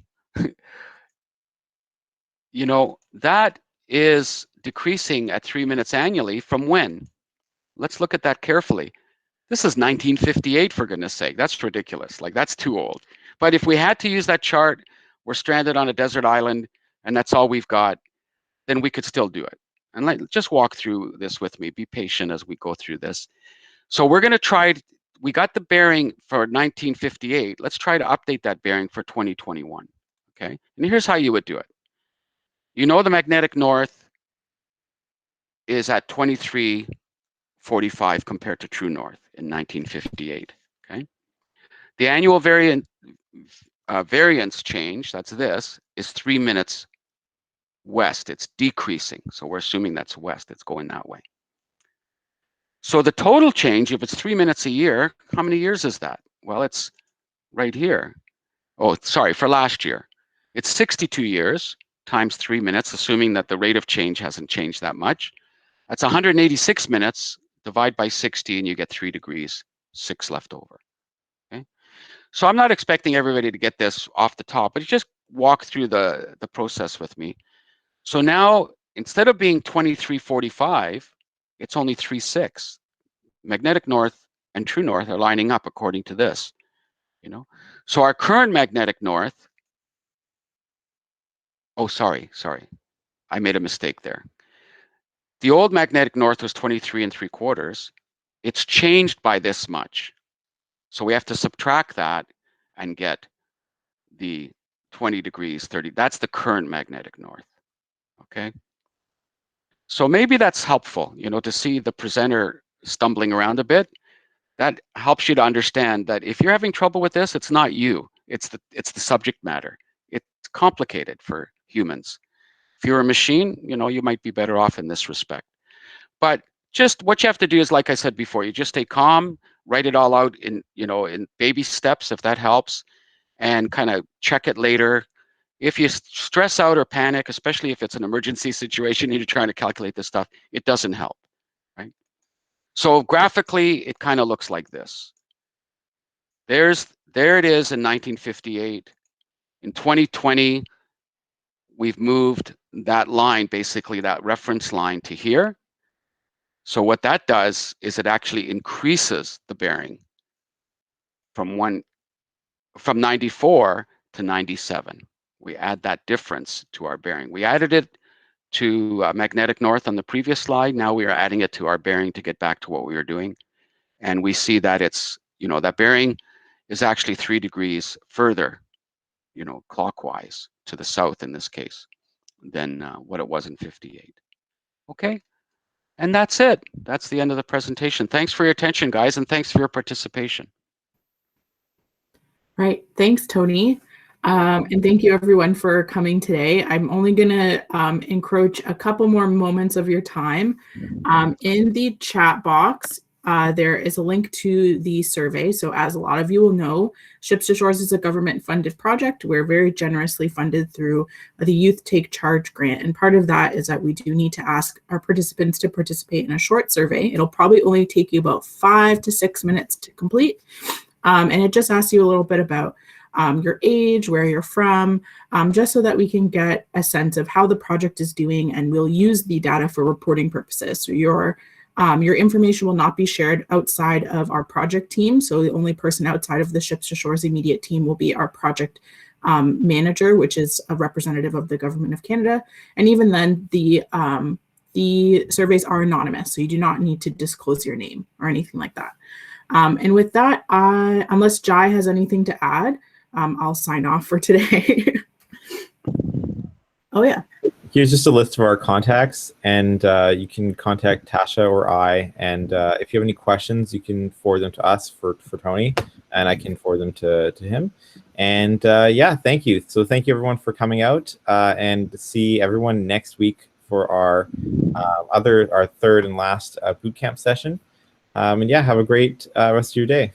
you know, that is decreasing at 3 minutes annually from when? Let's look at that carefully. This is 1958, for goodness sake. That's ridiculous. Like, that's too old. But if we had to use that chart, we're stranded on a desert island, and that's all we've got, then we could still do it. And just walk through this with me. Be patient as we go through this. So we're going to try, we got the bearing for 1958. Let's try to update that bearing for 2021. Okay, and here's how you would do it. You know the magnetic north is at 2345 compared to true north in 1958. Okay, the annual variance change, that's this, is 3 minutes west. It's decreasing, so we're assuming that's west. It's going that way. So the total change, if it's 3 minutes a year, how many years is that? Well, it's right here. Oh, sorry, for last year. It's 62 years times 3 minutes, assuming that the rate of change hasn't changed that much. That's 186 minutes, divide by 60, and you get 3 degrees, 6 left over. Okay. So I'm not expecting everybody to get this off the top, but you just walk through the process with me. So now, instead of being 2345, it's only 36. Magnetic north and true north are lining up according to this, you know. So our current magnetic north, oh, sorry, I made a mistake there. The old magnetic north was 23 3/4. It's changed by this much. So we have to subtract that and get the 20 degrees, 30. That's the current magnetic north, okay? So maybe that's helpful, you know, to see the presenter stumbling around a bit. That helps you to understand that if you're having trouble with this, it's not you, it's the subject matter. It's complicated for humans. If you're a machine, you know, you might be better off in this respect. But just what you have to do is, like I said before, you just stay calm, write it all out in, you know, in baby steps, if that helps, and kind of check it later. If you stress out or panic, especially if it's an emergency situation and you're trying to calculate this stuff, it doesn't help, right? So graphically, it kind of looks like this. There it is in 1958. In 2020, we've moved that line, basically that reference line, to here. So what that does is it actually increases the bearing from 94 to 97. We add that difference to our bearing. We added it to magnetic north on the previous slide. Now we are adding it to our bearing to get back to what we were doing. And we see that it's, you know, that bearing is actually 3 degrees further, you know, clockwise to the south in this case than what it was in 58. Okay, and that's it. That's the end of the presentation. Thanks for your attention, guys, and thanks for your participation. Right. Thanks, Tony. And thank you everyone for coming today. I'm only going to encroach a couple more moments of your time. In the chat box, there is a link to the survey. So as a lot of you will know, Ships to Shores is a government-funded project. We're very generously funded through the Youth Take Charge grant. And part of that is that we do need to ask our participants to participate in a short survey. It'll probably only take you about 5 to 6 minutes to complete. And it just asks you a little bit about your age, where you're from, just so that we can get a sense of how the project is doing, and we'll use the data for reporting purposes. So your information will not be shared outside of our project team. So the only person outside of the Ships to Shores immediate team will be our project manager, which is a representative of the Government of Canada. And even then, the surveys are anonymous, so you do not need to disclose your name or anything like that. And with that, unless Jai has anything to add, I'll sign off for today. Oh, yeah. Here's just a list of our contacts, and you can contact Tasha or I. And if you have any questions, you can forward them to us for Tony, and I can forward them to him. And yeah, thank you. So thank you everyone for coming out, and see everyone next week for our third and last boot camp session. And yeah, have a great rest of your day.